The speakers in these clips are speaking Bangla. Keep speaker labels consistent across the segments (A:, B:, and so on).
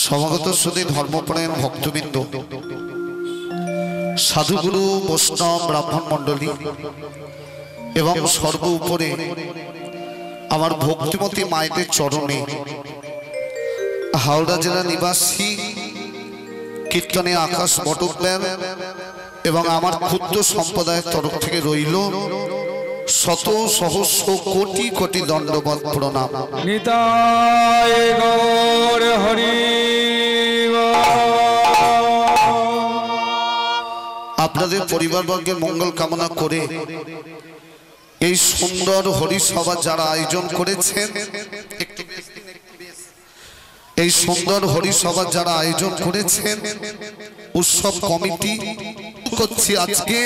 A: সমাগত সুধী ধর্মপরায়ণ ভক্তবৃন্দ, সাধুগুরু বৈষ্ণব ব্রাহ্মণ মণ্ডলী এবং সর্ব উপরে আমার ভক্তিমতী মায়েদের চরণে হাওড়া জেলা নিবাসী কীর্তনে আকাশ বটকব্যাল এবং আমার ক্ষুদ্র সম্প্রদায়ের তরফ থেকে রইল শত সহস্র কোটি কোটি দণ্ডবত প্রণাম।
B: নিতাই গৌর হরি।
A: আপনাদের পরিবারবর্গের মঙ্গল কামনা করে এই সুন্দর হরিসভা যারা আয়োজন করেছেন, এই সুন্দর হরিসভা যারা আয়োজন করেছেন উৎসব কমিটি করছি আজকে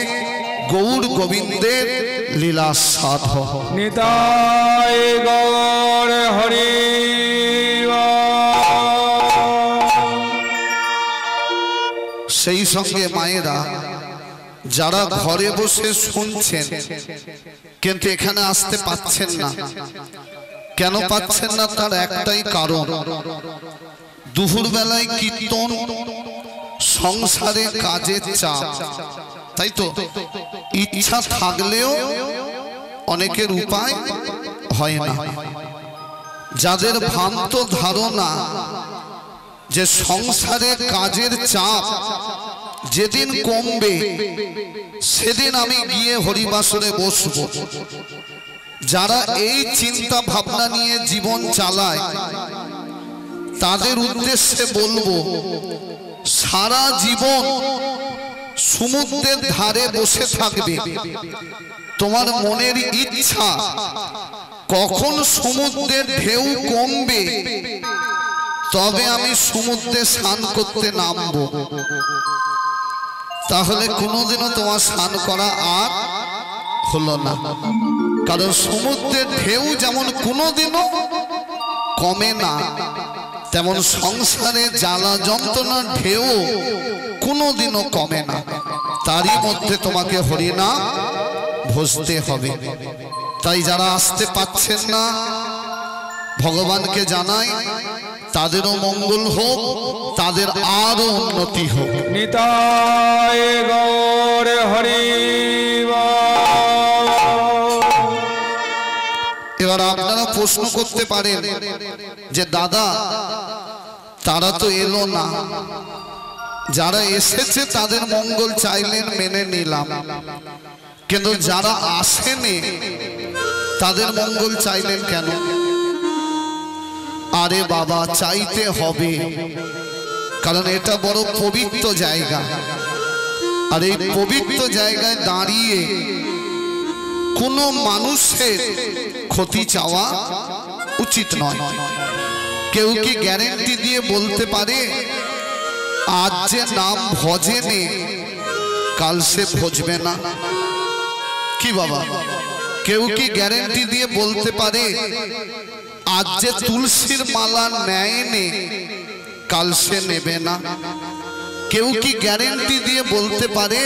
A: গৌর গোবিন্দের লীলা সাধন।
B: নিতাই গৌর হরি।
A: সেই সঙ্গে মায়েরা যারা ঘরে বসে শুনছেন কিন্তু এখানে আসতে পাচ্ছেন না, কেন পাচ্ছেন না তার একটাই কারণ, দুপুর বেলায় কীর্তন, সংসারে কাজের চাপ, তাই তো ইচ্ছা থাকলেও অনেকের উপায় হয় না। যাদের ভ্রান্ত ধারণা যে সংসারে কাজের চাপ যেদিন কমবে সেদিন আমি গিয়ে হরিবাসরে বসবো, যারা এই চিন্তা ভাবনা নিয়ে জীবন চালায় তাদের উদ্দেশ্যে বলবো, সারা জীবন সমুদ্রের ধারে বসে থাকবে, তোমার মনের ইচ্ছা কখন সমুদ্রের ঢেউ কমবে তবে আমি সমুদ্রে স্নান করতে নামবো, তাহলে কোনোদিনও তোমার স্নান করা আর হলো না। কারণ সমুদ্রের ঢেউ যেমন কোনোদিনও কমে না, তেমন সংসারে জ্বালা যন্ত্রণার ঢেউ কোনোদিনও কমে না, তারই মধ্যে তোমাকে হরিনাম ভজতে হবে। তাই যারা আসতে পাচ্ছেন না ভগবানকে জানাই তাদেরও মঙ্গল হোক, তাদের আরো উন্নতি হোক।
B: নিতাই গৌর হরি।
A: এবার আপনারা প্রশ্ন করতে পারেন যে দাদা তারা তো এলো না, যারা এসেছে তাদের মঙ্গল চাইলেন, মেনে নিলাম, কিন্তু যারা আসেনি তাদের মঙ্গল চাইলেন কেন? আরে বাবা, চাইতে হবে, কারণ এটা বড় পবিত্র জায়গা, আর এই পবিত্র জায়গায় দাঁড়িয়ে কোনো মানুষের ক্ষতি চাওয়া উচিত নয়। কেউ কি গ্যারেন্টি দিয়ে বলতে পারে আজ যে নাম ভজেনে কাল সে ভজবে না? কি বাবা, কেউ কি গ্যারেন্টি দিয়ে বলতে পারে আজ যে তুলসীর মালা নেয়নি কাল সে নেবে না? কেউ কি গ্যারেন্টি দিয়ে বলতে পারে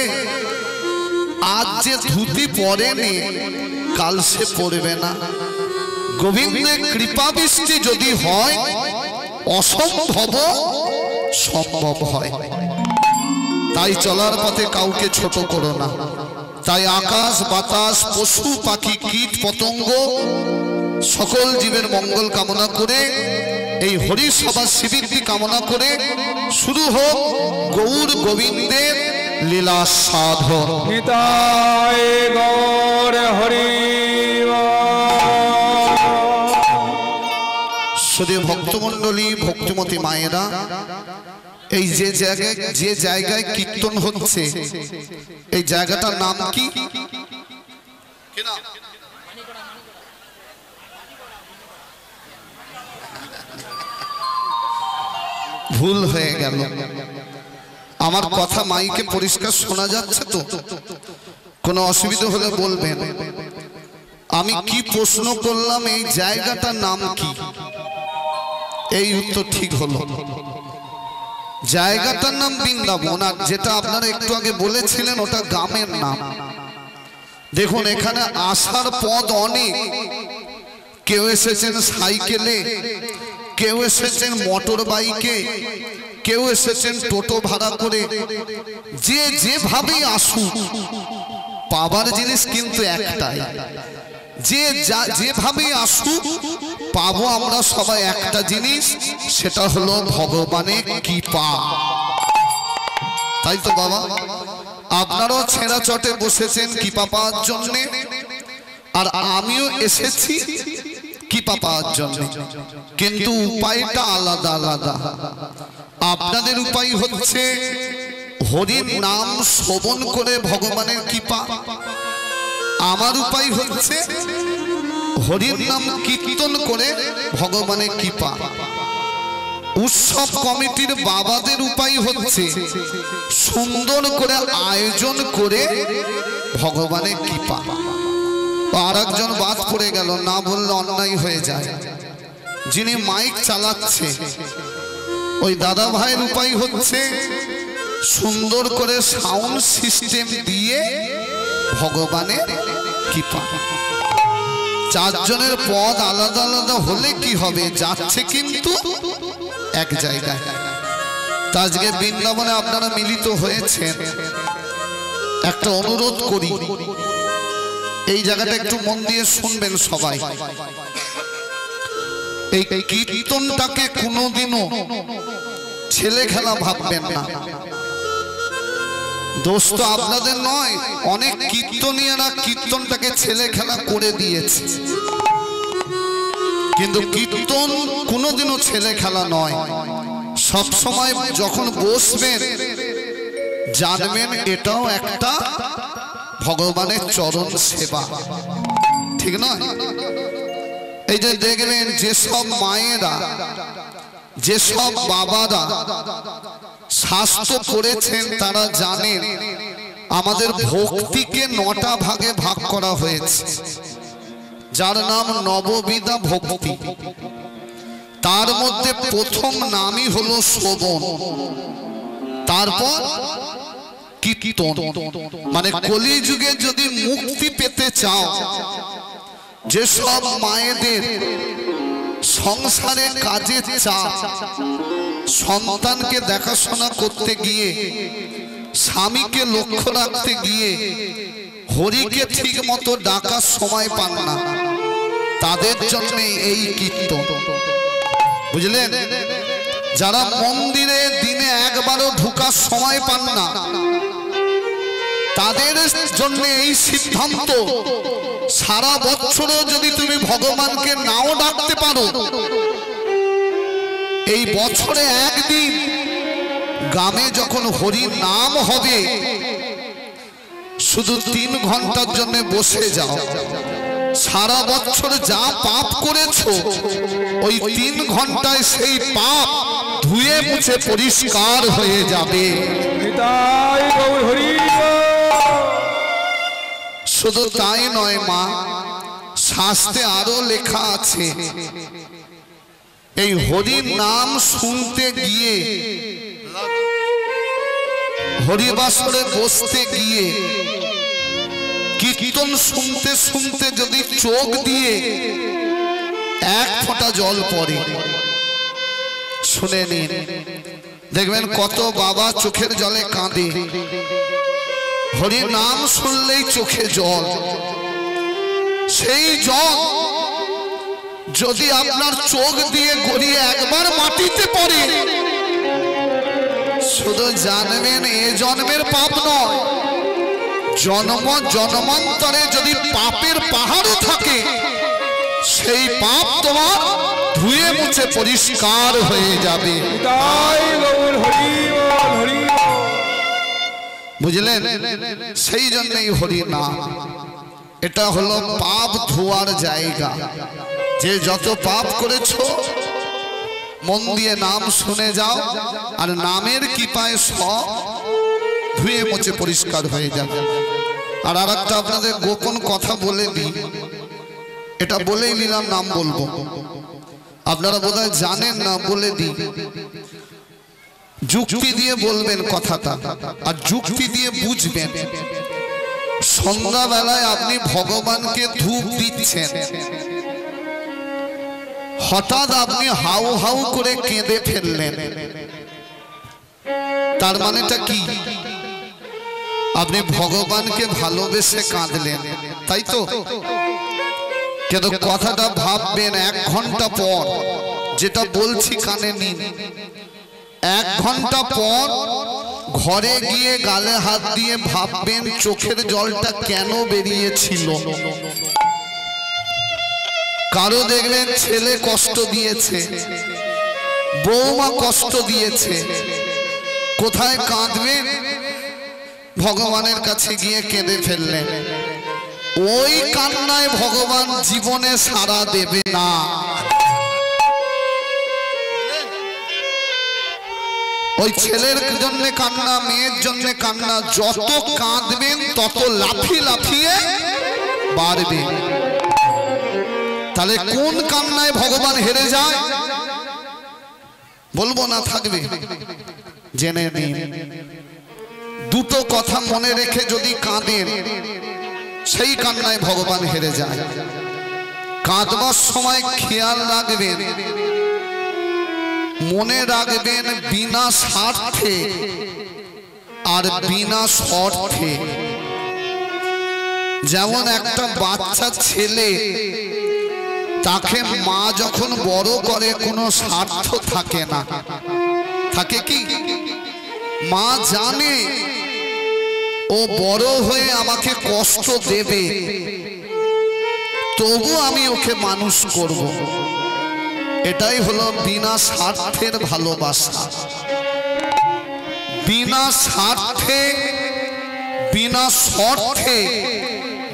A: আজ যে ধুতি পরেনি কাল সে পরবে না? গোবিন্দের কৃপা বৃষ্টি যদি হয় অসম্ভব সম্ভব হয়। তাই চলার পথে কাউকে ছোট করো না। তাই আকাশ বাতাস পশু পাখি কীট পতঙ্গ সকল জীবের মঙ্গল কামনা করে এই হরিসভা শিবিরটি কামনা করে শুরু হোক গৌর গোবিন্দের লীলা সাধন।
B: নিতাই গৌর হরি।
A: শুধু ভক্তমণ্ডলী, ভক্তিমতী মায়েরা, এই যে জায়গায় কীর্তন হচ্ছে এই জায়গাটার নাম কি? ভুল হয়ে গেল, আমার কথা মাইকে পরিষ্কার শোনা যাচ্ছে তো? কোনো অসুবিধা হলে বলবেন। আমি কি প্রশ্ন করলাম, এই জায়গাটার নাম কি? এই উত্তর ঠিক হলো, জায়গাটার নাম বৃন্দাবন। আর যেটা আপনারা একটু আগে বলেছিলেন ওটা গ্রামের নাম। দেখুন এখানে আসার পথ অনেক, কেউ এসেছেন সাইকেলে, কেউ এসেছেন মোটর বাইকে, কেউ এসেছেন টোটো ভাড়া করে, যে যেভাবেই আসুক পাবার জিনিস কিন্তু একটাই, যে যেভাবেই আসুক পাবো আমরা সবাই একটা জিনিস, সেটা হলো ভগবানের কৃপা। তাই তো বাবা, আপনারাও ছেঁড়া চটে বসেছেন কৃপা পাওয়ার জন্যে, আর আমিও এসেছি কৃপা পাওয়ার জন্য, কিন্তু উপায়টা আলাদা আলাদা। আপনাদের উপায় হচ্ছে হরির নাম শ্রবণ করে ভগবানের কৃপা, আমার উপায় হচ্ছে হরির নাম কীর্তন করে ভগবানের কৃপা। উৎসব কমিটির বাবাদের উপায় হচ্ছে সুন্দর করে আয়োজন করে ভগবানের কৃপা। আর একজন বাদ পড়ে গেল, না বললে অন্যায় হয়ে যায়, যিনি মাইক চালাচ্ছে ওই দাদা ভাইয়ের উপায় হচ্ছে সুন্দর করে সাউন্ড সিস্টেম দিয়ে ভগবানের কৃপা। চারজনের পদ আলাদা আলাদা হলে কি হবে, যাচ্ছে কিন্তু এক জায়গায়। আজকে বৃন্দাবনে আপনারা মিলিত হয়েছেন, একটা অনুরোধ করি, এই জায়গাটা একটু মন দিয়ে শুনবেন সবাই। এই কীর্তনটাকে কোনোদিনও ছেলে খেলা ভাববেন না। দোষ তো আপনাদের নয়, অনেক কীর্তনীয়রা কীর্তনটাকে ছেলে খেলা করে দিয়েছে, কিন্তু কীর্তন কোনোদিনও ছেলে খেলা নয়। সব সময় যখন বসবেন জানবেন এটাও একটা ভগবানের চরণ সেবা, ঠিক নয়? এই যে দেখবেন যেসব মায়েরা, যেসব বাবারা শাস্ত্র পড়েছেন তারা জানেন আমাদের ভক্তিকে 9টা ভাগে ভাগ করা হয়েছে, যার নাম নববিধা ভক্তি। তার মধ্যে প্রথম নামই হলো শ্রবণ, তারপর কীর্তন। মানে কলিযুগে যদি মুক্তি পেতে চাও, যেসব মায়েদের সংসারে কাজের চাপ, সন্তানকে দেখাশোনা করতে গিয়ে, স্বামীকে লক্ষ্য রাখতে গিয়ে হরিকে ঠিক মতো ডাকার সময় পান না, তাদের জন্য এই কীর্তন, বুঝলেন? যারা মন্দিরে দিনে একবারও ঢোকার সময় পান না, তাদের জন্য এই সিদ্ধান্ত, সারা বছরও যদি তুমি ভগবানকে নাও ডাকতে পারো, এই বছরে একদিন গ্রামে যখন হরির নাম হবে, শুধু 3 ঘন্টার জন্য বসে যাও। সারা বছর যা পাপ করেছো ওই 3 ঘন্টায় সেই পাপ ধুয়ে মুছে পরিষ্কার হয়ে যাবে। শুধু তাই নয় মা, শাস্ত্রে আরো লেখা আছে, এই হরির নাম শুনতে গিয়ে, হরিবাসরে বসতে গিয়ে, কীর্তন শুনতে শুনতে যদি চোখ দিয়ে 1 ফোঁটা জল পড়ে, শুনে নিন, দেখবেন কত বাবা চোখের জলে কাঁদে। হরির নাম শুনলেই চোখে জল, সেই জল যদি আপনার চোখ দিয়ে গড়িয়ে একবার মাটিতে পড়ে, শুধু জানবেন এ জন্মের পাপ নয়, জন্ম জন্মান্তরে যদি পাপের পাহাড়ও থাকে, সেই পাপ তোমার ধুয়ে মুছে পরিষ্কার হয়ে যাবে। বুঝলেন? সেই জন্যই হরি নাম, এটা হলো পাপ ধোয়ার জায়গা। যে যত পাপ করেছো মন দিয়ে নাম শুনে যাও, আর নামের কৃপায় সব ধুয়ে মুছে পরিষ্কার হয়ে যাবে। আর আরেকটা আপনাদের গোপন কথা বলে দিই, এটা বলেই নিলাম, নাম বলবো, আপনারা বোধহয় জানেন না, বলে দিই। যুক্তি দিয়ে বলবেন কথাটা, আর যুক্তি দিয়ে বুঝবেন। সন্ধ্যাবেলায় আপনি ভগবানকে ধূপ দিচ্ছেন, হঠাৎ আপনি হাউ হাউ করে কেঁদে ফেললেন, তার মানেটা কি? আপনি ভগবানকে ভালোবেসে কাঁদলেন, তাই তো? কিন্তু কথাটা ভাববেন 1 ঘন্টা পর, যেটা বলছি কানে নিন। 1 ঘন্টা পর ঘরে গিয়ে গালে হাত দিয়ে ভাববেন চোখের জলটা কেন বেরিয়েছিল। কারো দেখবেন ছেলে কষ্ট দিয়েছে, বৌমা কষ্ট দিয়েছে, কোথায় কাঁদবেন? ভগবানের কাছে গিয়ে কেঁদে ফেললেন। ওই কান্নায় ভগবান জীবনে সাড়া দেবে না। ওই ছেলের জন্য কান্না, মেয়ের জন্য কান্না, যত কাঁদবেন তত লাফিয়ে লাফিয়ে বাড়বে। তাহলে কোন কান্নায় ভগবান হেরে যায়? বলবো না, থাকবে, জেনে নিন। দুটো কথা মনে রেখে যদি কাঁদেন, সেই কান্নায় ভগবান হেরে যায়। কাঁদবার সময় খেয়াল রাখবেন, মনে রাখবেন বিনা স্বার্থে আর বিনা শর্তে। যেমন একটা বাচ্চা ছেলে, তাকে মা যখন বড় করে কোনো স্বার্থ থাকে না, থাকে কি? মা জানে ও বড় হয়ে আমাকে কষ্ট দেবে, তবু আমি ওকে মানুষ করব। এটাই হলো বিনা স্বার্থের ভালোবাসা। বিনা স্বার্থে বিনা শর্তে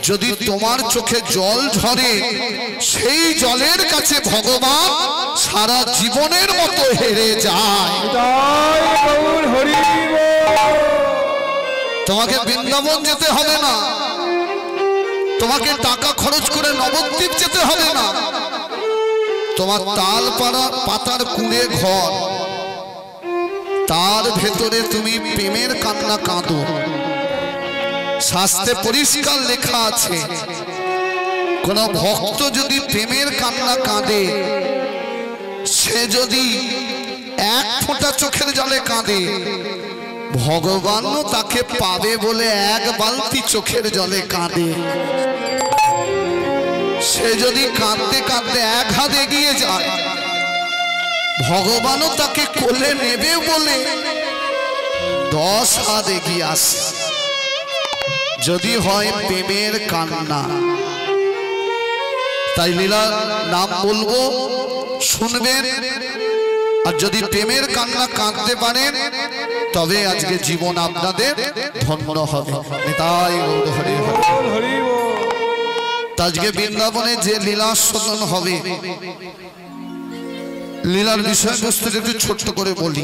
A: যদি তোমার চোখে জল ঝরে, সেই জলের কাছে ভগবান সারা জীবনের মতো হেরে যায়। তোমাকে বৃন্দাবন যেতে হবে না, তোমাকে টাকা খরচ করে নবদ্বীপ যেতে হবে না। তোমার তাল পাতার কুঁড়ে ঘর, তার ভেতরে তুমি প্রেমের কান্না কাঁদো। শাস্ত্রে পরিষ্কার লেখা আছে, কোন ভক্ত যদি প্রেমের কান্না কাঁদে, সে যদি 1 ফোঁটা চোখের জলে কাঁদে, ভগবানও তাকে পাবে বলে 1 বালতি চোখের জলে কাঁদে। সে যদি কাঁদতে কাঁদতে 1 হাত এগিয়ে যায়, ভগবানও তাকে কোলে নেবে বলে 10 হাত এগিয়ে আসে। যদি হয় প্রেমের কান্না। তাই লীলার নাম বলবো, শুনবেন। আর যদি প্রেমের কান্না কাঁদতে পারেন, তবে আজকে জীবন আপনাদের ধন্য হবে। তাই হরি হরি। আজকে বৃন্দাবনে যে লীলা সদন হবে, লীলার বিষয়বস্তু একটু ছোট্ট করে বলি।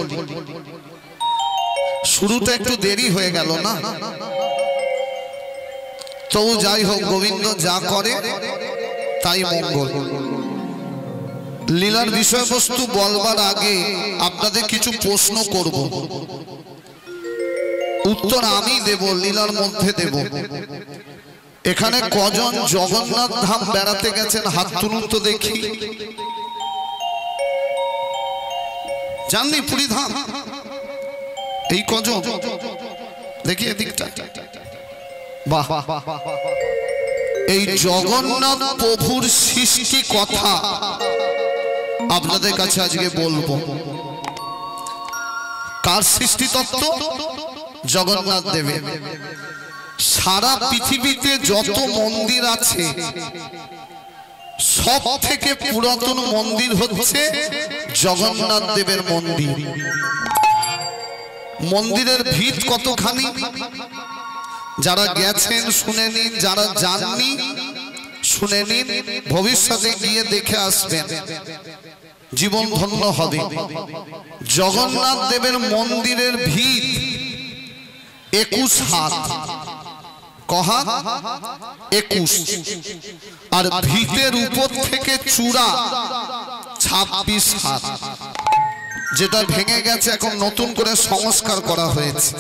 A: শুরুটা একটু দেরি হয়ে গেল না, তো যাই হোক, গোবিন্দ যা করে তাই মঙ্গল। লীলার বিষয়বস্তু বলবার আগে আপনাদের কিছু প্রশ্ন করব, উত্তর আমি দেব, লীলার মধ্যে দেব। এখানে কজন জগন্নাথ ধাম বেড়াতে গেছেন? হাত তুলুন তো দেখি। জাননি পুরী ধাম? এই কজন দেখি এদিকটা। বাহ, এই জগন্নাথ প্রভুর সৃষ্টি কথা আপনাদের কাছে আজকে বলবো। কার সৃষ্টি তত্ত্ব? জগন্নাথ দেবের। সারা পৃথিবীতে যত মন্দির আছে, সব থেকে পুরাতন মন্দির হচ্ছে জগন্নাথ দেবের মন্দির। মন্দিরের ভিত কতখানি? যারা গেছেন শুনে নিন, যারা যাননি শুনে নিন, ভবিষ্যতে গিয়ে দেখে আসবেন, জীবন ধন্য হবে। জগন্নাথ দেবের মন্দিরের ভিত 21 হাত। কহা 21। আর ভিতের উপর থেকে চূড়া 26 হাত, যেটা ভেঙে গেছে, এখন নতুন করে সংস্কার করা হয়েছে।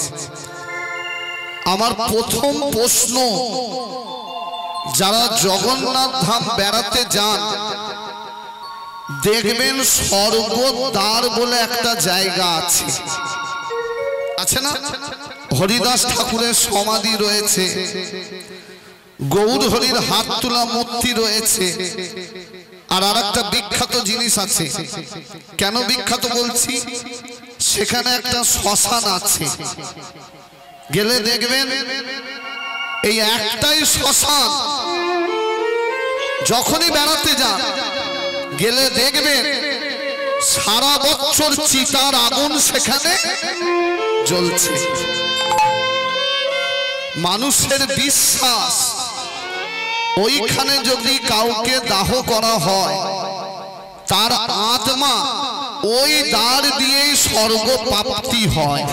A: আমার প্রথম প্রশ্ন, যারা জগন্নাথ ধাম বেড়াতে যান, দেখবেন স্বর্গদ্বার বলে একটা জায়গা আছে, আছে না? হরিদাস ঠাকুরের সমাধি রয়েছে, গৌর হরির হাত তোলা মূর্তি রয়েছে। আর আরেকটা বিখ্যাত জিনিস আছে। কেন বিখ্যাত বলছি? সেখানে একটা শ্মশান আছে, গেলে দেখবেন এই একটাই শ্মশান। যখনই বেড়াতে যান গেলে দেখবেন সারা বছর চিতার আগুন সেখানে জ্বলছে। মানুষের বিশ্বাস ওইখানে যদি কাউকে দাহ করা হয় তার আত্মা ওই দ্বার দিয়েই স্বর্গ প্রাপ্তি হয়।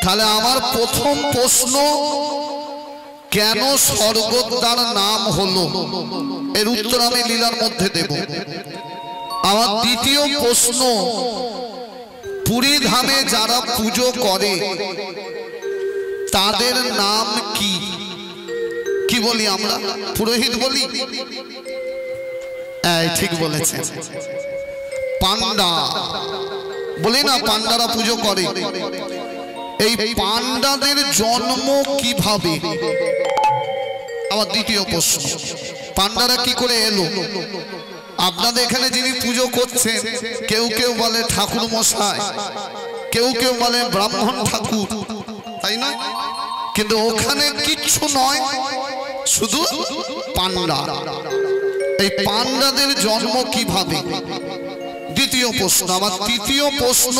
A: তাহলে আমার প্রথম প্রশ্ন, কেন স্বর্গদ্বার নাম হলো? এর উত্তর আমি লীলার মধ্যে দেব। আমার দ্বিতীয় প্রশ্ন, পুরী ধামে যারা পুজো করে তাদের নাম কি? কি বলি আমরা? পুরোহিত বলি? ঠিক বলেছে, পান্ডা বলি না? পান্ডারা পুজো করে। এই পান্ডাদের জন্ম কিভাবে? আমার দ্বিতীয় প্রশ্ন, পান্ডারা কি করে এলো? আপনাদের এখানে যিনি পুজো করছেন কেউ কেউ বলে ঠাকুর মশাই, কেউ কেউ বলে ব্রাহ্মণ ঠাকুর, তাই নয়? কিন্তু ওখানে কিচ্ছু নয়, শুধু পান্ডা। এই পান্ডাদের জন্ম কিভাবে? দ্বিতীয় প্রশ্ন। আমার তৃতীয় প্রশ্ন,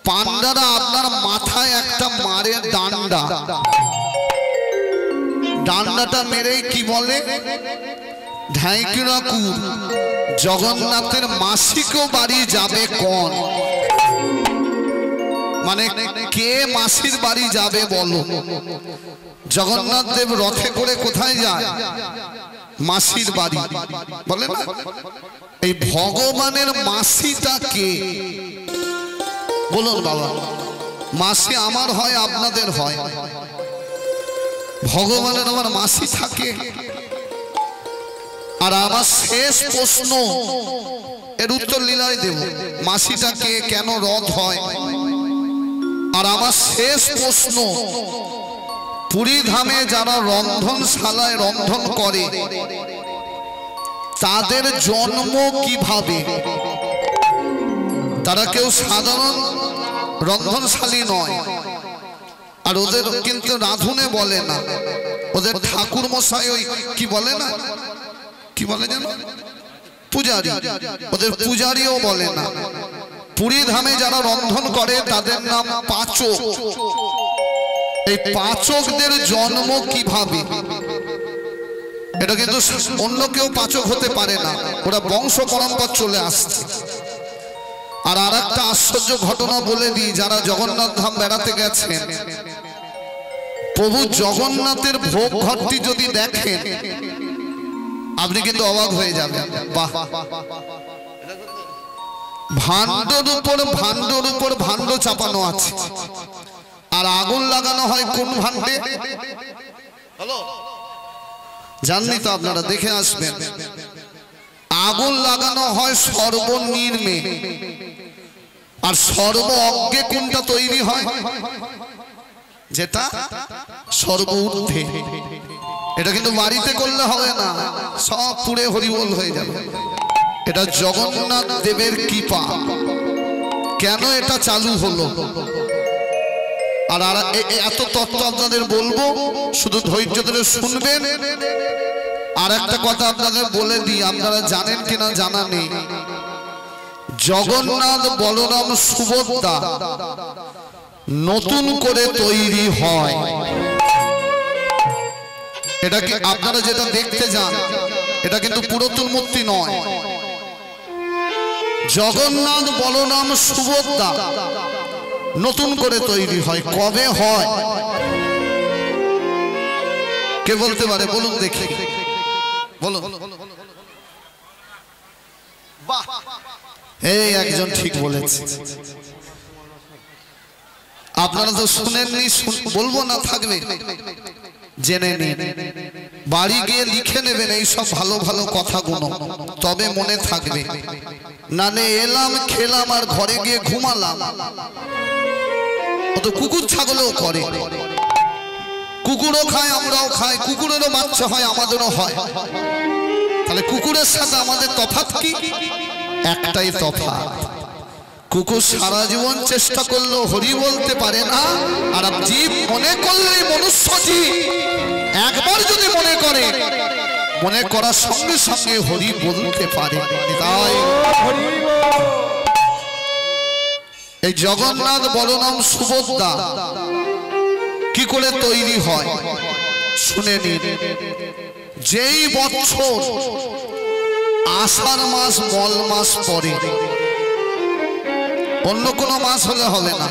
A: পান্ডারা আপনার মাথায় একটা মারে ডান্ডা, ডান্ডাটা মেরেই কি বলে? ঢাইকিরাকুর জগন্নাথের মাসিকও বাড়ি যাবে কোন? মানে কে মাসির বাড়ি যাবে বলো? জগন্নাথ দেব রথে করে কোথায় যায়? মাসির বাড়ি, বলে না? এই ভগবানের মাসিটা কে বলুন বাবা? মাসি আমার হয়, আপনাদের হয়? ভগবানের আমার মাসি থাকে। আর আমার শেষ প্রশ্ন, এর উত্তর লীলায় দেব, মাসিটা কে, কেন রথ হয়? আর আমার শেষ প্রশ্ন, পুরী ধামে যারা রন্ধনশালায় রন্ধন করে তাদের জন্ম কিভাবে? তারা কেউ সাধারণ রন্ধনশালী নয়, আর ওদের কিন্তু রাঁধুনে বলে না, ওদের ঠাকুর মশাই ওই কি বলে না, কি বলে জানো? পূজারি। ওদের পূজারিও বলে না। পুরী ধামে যারা রন্ধন করে তাদের নাম পাচক। এই পাচকদের জন্ম কিভাবে? এটা কিন্তু অন্য কেউ পাচক হতে পারে না, ওরা বংশ পরম্পরা চলে আসছে। আর আরেকটা আশ্চর্য ঘটনা বলে দিই, যারা জগন্নাথ ধাম বেড়াতে গেছেন, প্রভু জগন্নাথের ভোগ ঘরটি যদি দেখেন আপনি কিন্তু অবাক হয়ে যাবেন। বাহ! ভাণ্ডর উপর ভাণ্ড চাপানো আছে, আর আগুন লাগানো হয় কোন ভাণ্ডে? জাননি তো, আপনারা দেখে আসবেন। আগুন লাগানো হয় সর্বনিম্নে, আর সর্ব অজ্ঞে কোনটা তৈরি হয়? যেটা সর্ব ঊর্ধ্বে। এটা কিন্তু বাড়িতে করলে হবে না, সব পুড়ে হরিবোল হয়ে যাবে। এটা জগন্নাথ দেবের কৃপা। কেন এটা চালু হলো? আর এত তত্ত্ব আপনাদের বলবো, শুধু ধৈর্য ধরে শুনবেন। আর একটা কথা আপনাদের বলে দিই, আপনারা জানেন কিনা জানা নেই, জগন্নাথ বলরাম সুভদ্রা নতুন করে তৈরি হয়। এটা কি আপনারা যেটা দেখতে যান, এটা কিন্তু পুরাতন মূর্তি নয়। জগন্নাথ বলরাম সুভদ্রা নতুন করে তৈরি হয়। কবে হয় কে বলতে পারে? বলুন দেখি, বলুন। এই একজন ঠিক বলেছে। আপনারা তো শুনেননি, বলবো না থাকবে? জেনে নিন, বাড়ি গিয়ে লিখে নেবেন এই সব ভালো ভালো কথাগুলো, তবে মনে থাকবে। নালে এলাম খেলাম আর ঘরে গিয়ে ঘুমালাম, তো কুকুর ছাগলও করে, কুকুরও খায় আমরাও খাই, কুকুরেরও বাচ্চা হয় আমাদেরও হয়। তাহলে কুকুরের সাথে আমাদের তফাৎ কি? একটাই তফাৎ, কুকুর সারা জীবন চেষ্টা করলেও হরি বলতে পারে না, আর জীব মনে করলেই মনুষ্য জীব একবার যদি মনে করে, মনে করার সঙ্গে সঙ্গে হরি বলতে পারে। তাই এই জগন্নাথ বলরাম সুভদ্রা কি করে তৈরি হয় শুনে নিন। যেই বছর আষাঢ় মাস মল মাস পরে, অন্য কোনো মাস হলে হবে না,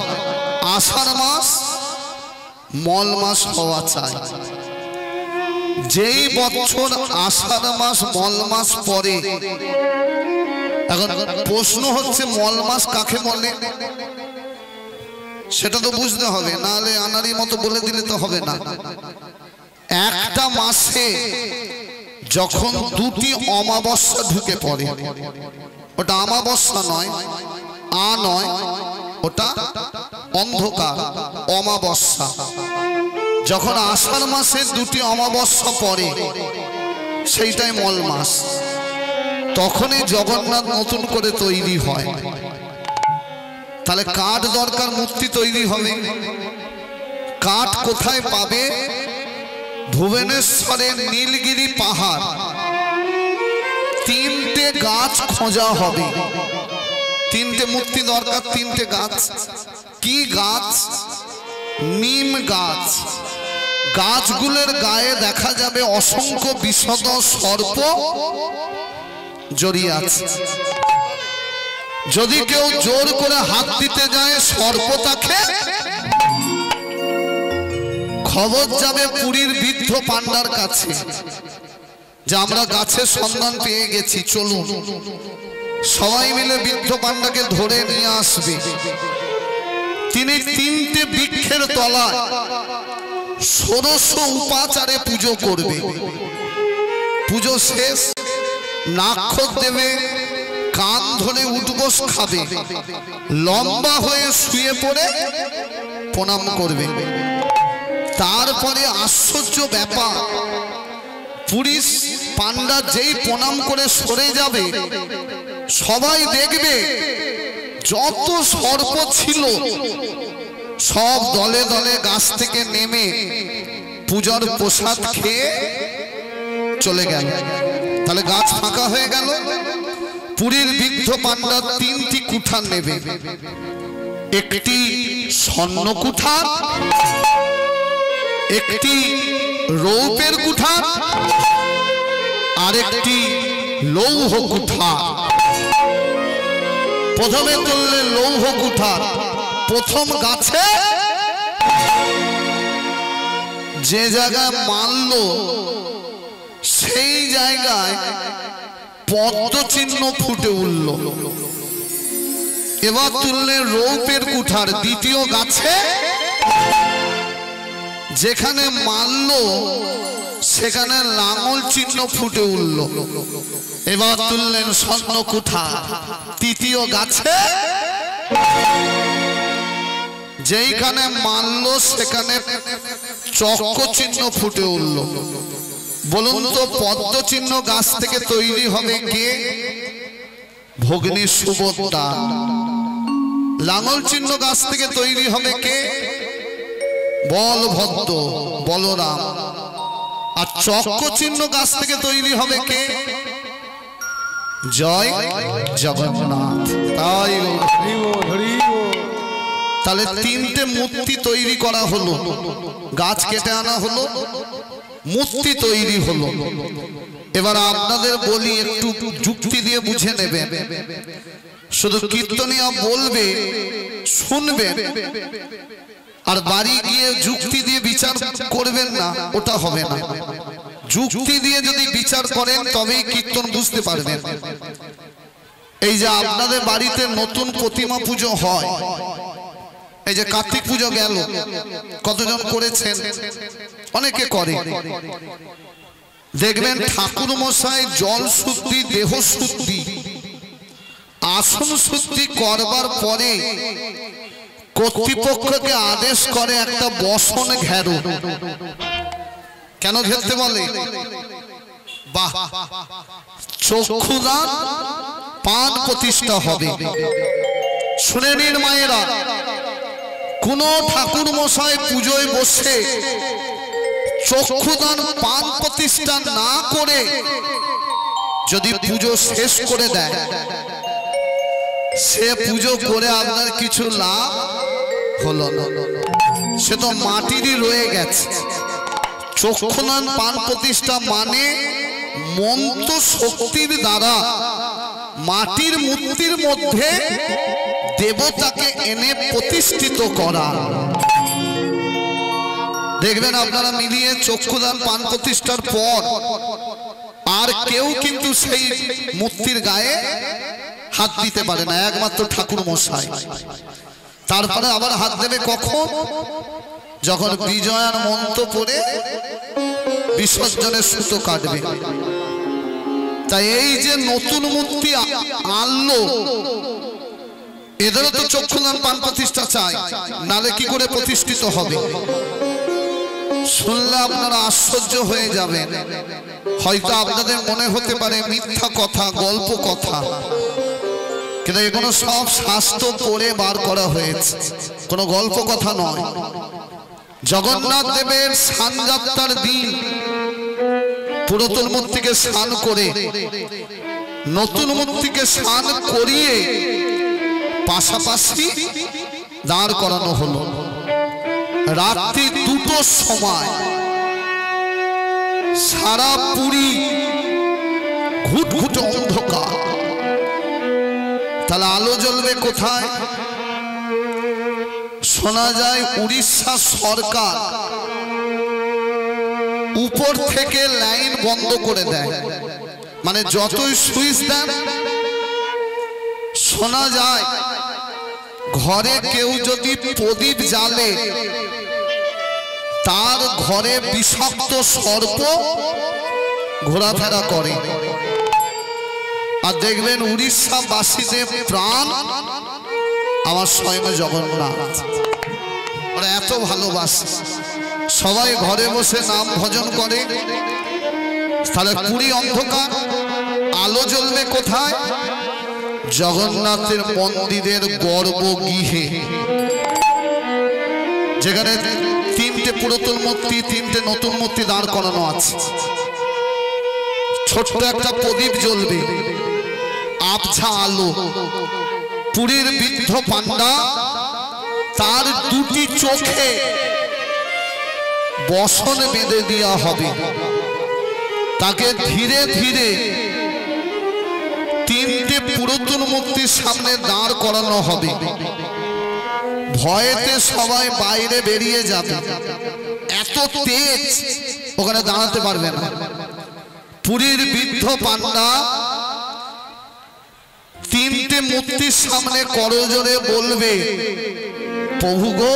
A: আষাঢ় মাস মল মাস হওয়া চাই। যেই বছর আষাঢ় মাস মল মাস পরে, এখন প্রশ্ন হচ্ছে মল মাস কাকে বলে সেটা তো বুঝতে হবে, নাহলে আনারি মতো বলে দিলে তো হবে না। একটা মাসে যখন দুটি অমাবস্যা ঢুকে পড়ে, ওটা অমাবস্যা নয়, নয়, ওটা অন্ধকার অমাবস্যা। যখন আষাঢ় মাসে দুটি অমাবস্যা পড়ে সেইটাই মল মাস, তখনই জগন্নাথ নতুন করে তৈরি হয়। তাহলে কাঠ দরকার, মূর্তি তৈরি হবে, কাঠ কোথায় পাবে? ভুবনেশ্বরের নীলগিরি পাহাড়, তিনটে গাছ খোঁজা হবে, তিনটে মূর্তি দরকার, তিনটে গাছ। কি গাছ? নিম গাছ। গাছগুলোর গায়ে দেখা যাবে অসংখ্য বিষদ সর্প জড়িয়ে আছে। যদি কেউ জোর করে হাত দিতে যায় সর্প তাকে, খবর যাবে পুরীর বৃদ্ধ পান্ডার কাছে যে আমরা গাছের সন্ধান পেয়ে গেছি, চলুন। সবাই মিলে বৃদ্ধ পান্ডাকে ধরে নিয়ে আসবে। তিনি তিনটে বৃক্ষের তলায় ষোড়শ উপাচারে পুজো করবে। পুজো শেষ, নাক্ষর দেবে, কান ধরে উঠবস খাবে, লম্বা হয়ে শুয়ে পড়ে প্রণাম করবে। তারপরে আশ্চর্য ব্যাপার, পুরীর পান্ডা যেই প্রণাম করে সরে যাবে, সবাই দেখবে যত সর্প ছিল সব দলে দলে গাছ থেকে নেমে পূজার প্রসাদ খেয়ে চলে গেল। তাহলে গাছ ফাঁকা হয়ে গেল। পুরীর বৃদ্ধ পান্ডা তিনটি কুঠার নেবে, একটি স্বর্ণ কুঠার, একটি রৌপের কুঠার, আর একটি লৌহ কুঠার। প্রথমে তুললে লৌহ কুঠার। প্রথম গাছে যে জায়গায় মানল সেই জায়গায় পদ্ম চিহ্ন ফুটে উঠল। এবার তুললে রৌপের কুঠার। দ্বিতীয় গাছে যেখানে মানল সেখানে লাঙল চিহ্ন ফুটে উঠল। এবার তুললেন স্বর্ণ কুঠার। তৃতীয় গাছে যেইখানে মানল সেখানে চক্র চিহ্ন ফুটে উঠল। বলুন তো পদ্ম চিহ্ন গাছ থেকে তৈরি হবে কে? ভগ্নী সুভদ্রা। লাঙল চিহ্ন গাছ থেকে তৈরি হবে কে? বলভদ্র বলরাম। আর চক্র চিহ্ন গাছ থেকে তৈরি হবে কে? জয় জগন্নাথ। তাই তাহলে তিনটে মূর্তি তৈরি করা হলো, গাছ কেটে আনা হলো, মূর্তি তৈরি হলো। এবার আপনাদের বলি, একটু যুক্তি দিয়ে বুঝে নেবেন। শুধু কীর্তনিয়া বলবে, শুনবেন, আর বাড়ি গিয়ে যুক্তি দিয়ে বিচার করবেন না, ওটা হবে না। যুক্তি দিয়ে যদি বিচার করেন তবেই কীর্তন বুঝতে পারবেন। এই যে আপনাদের বাড়িতে নতুন প্রতিমা পুজো হয়, এই যে কার্তিক পুজো গেল, কতজন করেছেন? অনেকে করে। দেখবেন ঠাকুর মশাই জল শুদ্ধি, দেহ শুদ্ধি, আসন শুদ্ধি করবার পরে কর্তৃপক্ষকে আদেশ করে একটা বসন ঘেরো। কেন ঘেরতে বলে? বাহ, চক্ষুদান পান প্রতিষ্ঠা হবে। শুনে নিন মায়েরা, কোন ঠাকুর মশাই পুজোয় বসে চক্ষুদান পান প্রতিষ্ঠা না করে যদি পুজো শেষ করে দেয়, সে পুজো করে আপনার কিছু লাভ হলো না, সে তো মাটিরই রয়ে গেছে। চক্ষুদান পান প্রতিষ্ঠা মানে মন্ত্র শক্তির দ্বারা মাটির মূর্তির মধ্যে দেবতাকে এনে প্রতিষ্ঠিত করা। দেখবেন আপনারা মিলিয়ে চক্ষুদান পান প্রতিষ্ঠার পর আর কেউ কিন্তু সেই মূর্তির গায়ে হাত দিতে পারে না, একমাত্র ঠাকুর মশাই। তারপরে আবার হাত দেবে কখন? যখন বিজয়ার মন্ত্র পড়ে বিসর্জনের সুতো কাটবে। তাই এই যে নতুন মূর্তি আনলো, এদেরও তো চক্ষুদান পান প্রতিষ্ঠা চাই, নালে কি করে প্রতিষ্ঠিত হবে? শুনলে আপনারা আশ্চর্য হয়ে যাবেন। হয়তো আপনাদের মনে হতে পারে মিথ্যা কথা, গল্প কথা, কিন্তু এগুলো সব শাস্ত্র পড়ে বার করা হয়েছে, কোনো গল্প কথা নয়। জগন্নাথ দেবের স্নানযাত্রার দিন পুরাতন মূর্তিকে স্নান করে নতুন মূর্তিকে স্নান করিয়ে পাশাপাশি দাঁড় করানো হলো। রাত্রি 2টোর সময় সারা পুরী ঘুটঘুট অন্ধকার, তাহলে আলো জ্বলবে কোথায়? শোনা যায় উড়িষ্যা সরকার উপর থেকে লাইন বন্ধ করে দেয়, মানে যতই সুইচ দেন, শোনা যায় ঘরে কেউ যদি প্রদীপ জ্বালে তার ঘরে বিষাক্ত সর্প ঘোরাফেরা করে। আর দেখবেন উড়িষ্যাবাসীদের প্রাণ আমার স্বয়ং জগন্নাথ, ওরা এত ভালোবাসে, সবাই ঘরে বসে নাম ভজন করে। তাহলে পুরী অন্ধকার, আলো জ্বলবে কোথায়? জগন্নাথের মন্দিরের গর্ভগৃহে, যেখানে 3টে পুরাতন মূর্তি, 3টে নতুন মূর্তি দাঁড় করানো আছে। ছোট্ট একটা প্রদীপ জ্বলবে, আবছা আলো। পুরীর বৃদ্ধ পান্ডা, তার 2টি চোখে বসন বেঁধে দেওয়া হবে। তাকে ধীরে ধীরে 3টে পুরাতন মূর্তির সামনে দাঁড় করানো হবে। ভয়েতে সবাই বাইরে বেরিয়ে যাবে, এত তেজ ওখানে দাঁড়াতে পারবে না। পুরীর বৃদ্ধ পান্ডা 3টে মূর্তির সামনে করজোড়ে বলবে, প্রভু গো,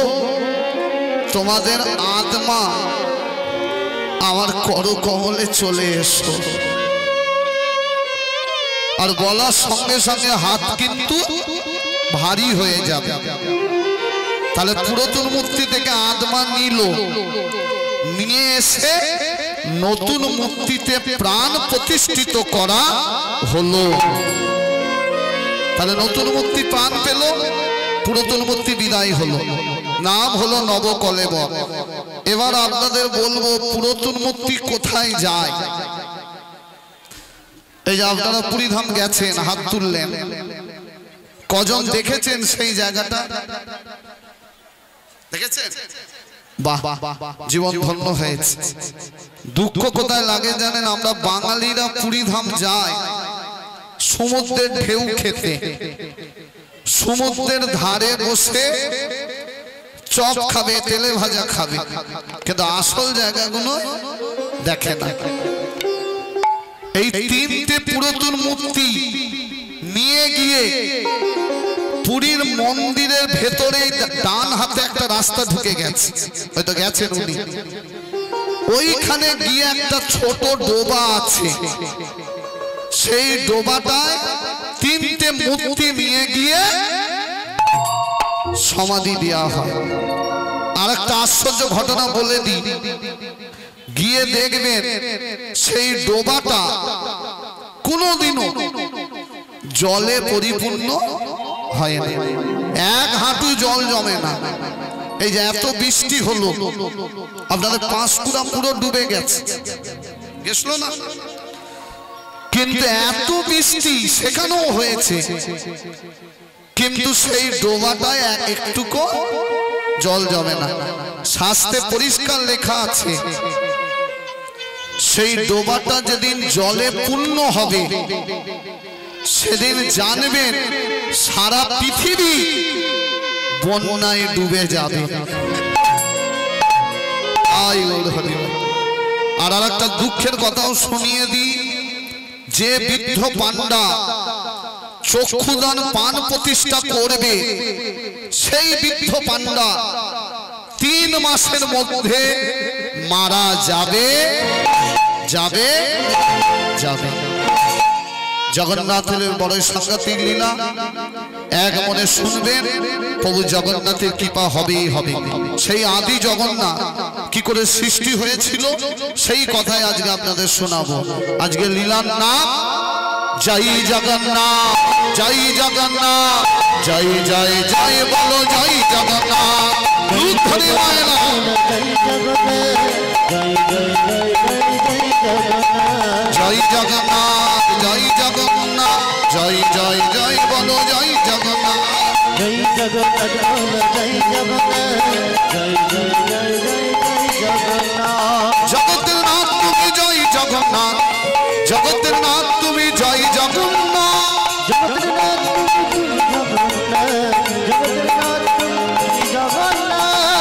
A: তোমাদের আত্মা আমার করকমলে চলে এসো। আর বলার সঙ্গে সঙ্গে হাত কিন্তু ভারী হয়ে যাবে। তাহলে পুরাতন মূর্তি থেকে আত্মা নিয়ে এসে নতুন মূর্তিতে প্রাণ প্রতিষ্ঠিত করা হলো। তাহলে নতুন মূর্তি প্রাণ পেল, পুরাতন মূর্তি বিদায় হলো, নাম হলো নবকলেবর। এবার আপনাদের বলবো পুরাতন মূর্তি কোথায় যায়। এই যে আপনারা পুরীধাম গেছেন, হাত তুললেন, কজন দেখেছেন সেই জায়গাটা? দেখেছেন? বাহ, জীবন ধন্য হয়েছে। দুঃখ কোথায় লাগে জানেন? আমরা বাঙালিরা পুরীধাম যাই সমুদ্রের ঢেউ খেতে, সমুদ্রের ধারে বসে চপ খাবে, তেলে ভাজা খাবে, কিন্তু আসল জায়গাগুলো দেখে না। এই 3টে পুরাতন মূর্তি নিয়ে গিয়ে পুরীর মন্দিরের ভেতরে ডান হাতে একটা রাস্তা ঢুকে গেছে, হয়তো গেছেন উনি। ওইখানে গিয়ে একটা ছোট ডোবা আছে, সেই ডোবাটায় 3টে মূর্তি নিয়ে গিয়ে সমাধি দেওয়া হয়। আর একটা আশ্চর্য ঘটনা বলে দিই, গিয়ে দেখবেন সেই ডোবাটা কোনোদিনও জলে পরিপূর্ণ হয় না, 1 হাঁটু জল জমে না। এই যে এত বৃষ্টি হলো, আপনাদের পাঁশকুড়া পুরো ডুবে গেছে, গেছিল না? কিন্তু এত বৃষ্টি সেখানেও হয়েছে, কিন্তু সেই ডোবাটায় একটুকু জল জমে না। শাস্ত্রে পরিষ্কার লেখা আছে, সেই ডোবাটা যেদিন জলে পূর্ণ হবে সেদিন জানবেন সারা পৃথিবী বন্যায় ডুবে যাবে। আর একটা দুঃখের কথাও শুনিয়ে দিই, যে বৃদ্ধ পান্ডা চক্ষুদান পান প্রতিষ্ঠা করবে, সেই বৃদ্ধ পান্ডা 3 মাসের মধ্যে মারা যাবে যাবে যাবে। জগন্নাথের বড় সাংঘাতিক লীলা, এক মনে শুনবেন, প্রভু জগন্নাথের কৃপা হবেই হবে। সেই আদি জগন্নাথ কি করে সৃষ্টি হয়েছিল সেই কথাই আজকে আপনাদের শোনাবো। আজকে লীলার নাম জয় জগন্নাথ, জয় জগন্নাথ, জয় জয় জয় বলো জয় জগন্নাথ। ধরে মায়না জয় জগন্নাথ, জয় জগন্নাথ, জয় জয় জয় বলো জয় জগন্নাথ, জয় জগন্নাথ, জয় জগন্নাথ, জয় জয় জয় জয় জগন্নাথ। জগতের নাথ তুমি জয় জগন্নাথ, জগতের নাথ তুমি জয় জগন্নাথ, জগতের নাথ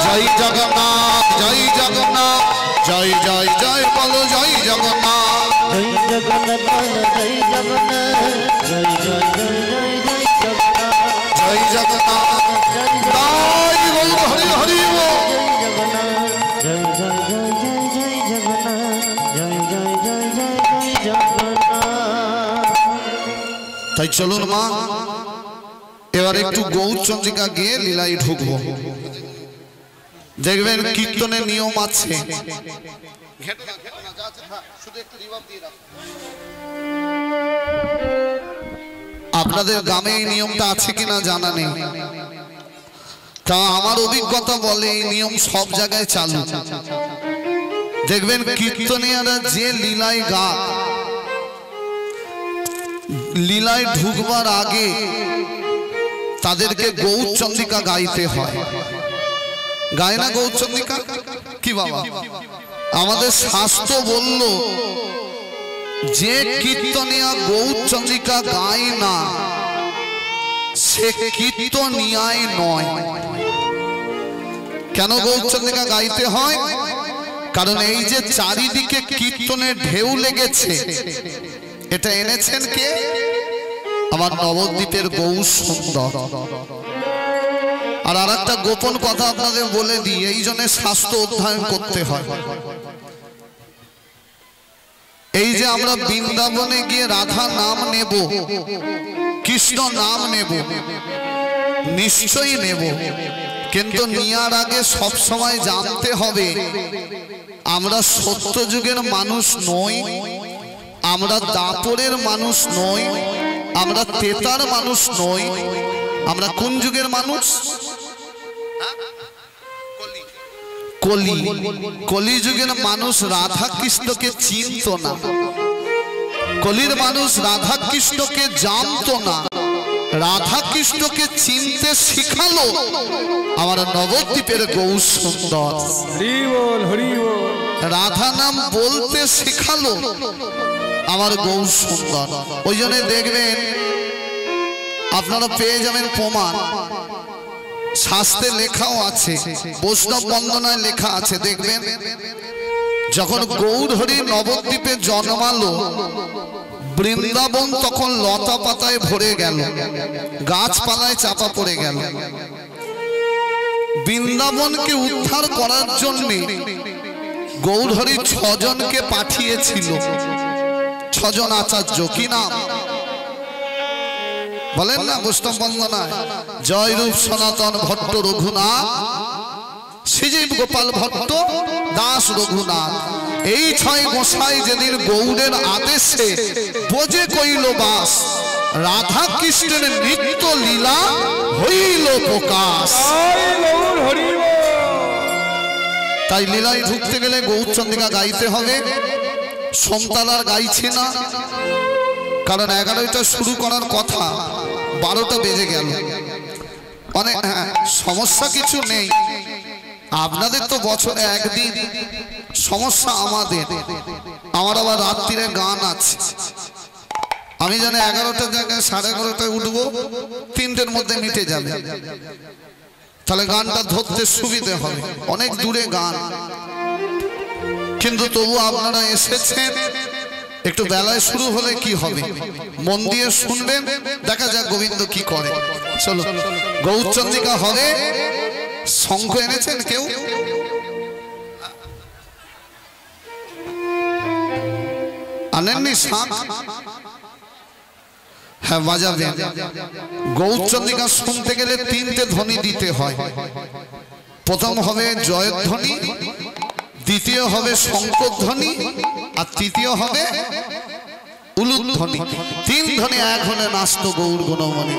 A: জয় জগন্নাথ, জয় জগন্নাথ, জয় জয় জয় বলো জয় জগন্নাথ, জয় জগন্নাথ, জয় জগন্নাথ, জয় জয় জয় জয় জয় জগন্নাথ, জয় জগন্নাথ, জয় গৌর হরি হরি বল, জয় জয় জয় জয় জয় জগন্নাথ, জয় জয় জয় জয় জয় জগন্নাথ। তাই চলুন মা, এবার একটু গৌরচন্দ্রিকা গিয়ে লীলায় ঢুকবো। দেখবেন কীর্তনের নিয়ম আছে, আপনাদের গ্রামে এই নিয়মটা আছে কিনা জানা নেই, তা আমার অভিজ্ঞতা বলে এই নিয়ম সব জায়গায় চালু। দেখবেন কীর্তনীয়রা যে লীলায় লীলায় ঢুকবার আগে তাদেরকে গৌরচন্দ্রিকা গাইতে হয়। গায় না গৌরচন্দ্রিকা? কি বাবা, আমাদের শাস্ত্র বলল যে কীর্তনিয়া গৌরচন্দ্রিকা গায় না সে কীর্তনিয়ায় নয়। কেন গৌরচন্দ্রিকা গাইতে হয়? কারণ এই যে চারিদিকে কীর্তনের ঢেউ লেগেছে, এটা এনেছেন কে? আমার নবদ্বীপের গৌর সুন্দর। আর আরেকটা গোপন কথা আপনাদের বলে দিই, এই জন্য শাস্ত্র অধ্যয়ন করতে হয়। এই যে আমরা বৃন্দাবনে গিয়ে রাধা নাম নেব, কৃষ্ণ নাম নেব, নিশ্চয়ই নেব, কিন্তু নেওয়ার আগে সব সময় জানতে হবে আমরা সত্যযুগের মানুষ নই, আমরা দাপরের মানুষ নই, আমরা তেতার মানুষ নই। আমরা কোন যুগের মানুষ? কলি। কলি যুগের মানুষ রাধা কৃষ্ণকে চিনত না, কলির মানুষ রাধা কৃষ্ণকে জানতো না। রাধা কৃষ্ণকে চিনতে শিখালো আমার নবদ্বীপের গৌর সুন্দর। রাধা নাম বলতে শিখালো আমার গৌর সুন্দর। ওই জন্য দেখবেন আপনারা পেয়ে যাবেন প্রমাণ, শাস্ত্রে লেখাও আছে, বৈষ্ণব বন্দনায় লেখা আছে। দেখবেন যখন গৌর হরি নবদ্বীপে জন্মালো, বৃন্দাবন তখন লতা পাতায় ভরে গেল, গাছপালায় চাপা পড়ে গেল। বৃন্দাবনকে উদ্ধার করার জন্য গৌরহরি 6 জনকে পাঠিয়েছিল। 6 জন আচার্য, কি নাম বলেন না? বৈষ্ণব বন্দনায় জয়রূপ সনাতন ভট্ট রঘুনাথ, শ্রীজীব গোপাল ভট্ট, দাস রঘুনাথ। এই 6 গোসাই যেদিন গৌড়ের আদেশে বোঝে কইল বাস, রাধা কৃষ্ণের নিত্য লীলা হইল প্রকাশ। তাই লীলায় ঢুকতে গেলে গৌরচন্দ্রিকা গাইতে হবে। সোমতালার গাইছে না, কারণ 11টা শুরু করার কথা, 12টা বেজে গেল। অনেক সমস্যা কিছু নেই, আপনাদের তো বছরে একদিন সমস্যা, আমাদের আমার আবার রাত্রিরে গান আছে। আমি জানি 11টার জায়গায় 11:30টায় উঠবো, 3টের মধ্যে মিটে যাবে, তাহলে গানটা ধরতে সুবিধে হবে। অনেক দূরে গান, কিন্তু তবু আপনারা এসেছেন, একটু বেলায় শুরু হলে কি হবে, মন দিয়ে শুনবেন, দেখা যাক গোবিন্দ কি করে। চলো, গৌরচন্দ্রিকা হবে। শঙ্খ এনেছেন কেউ? আনেননি? শাঁখ? হ্যাঁ, বাজাবেন। গৌরচন্দ্রিকা শুনতে গেলে 3টে ধ্বনি দিতে হয়। প্রথম হবে জয়ধ্বনি, দ্বিতীয় হবে শঙ্করধ্বনি, আর তৃতীয় হবে উলুধ্বনি। 3 ধ্বনি এক হলে নাচত গৌর গুণমণি।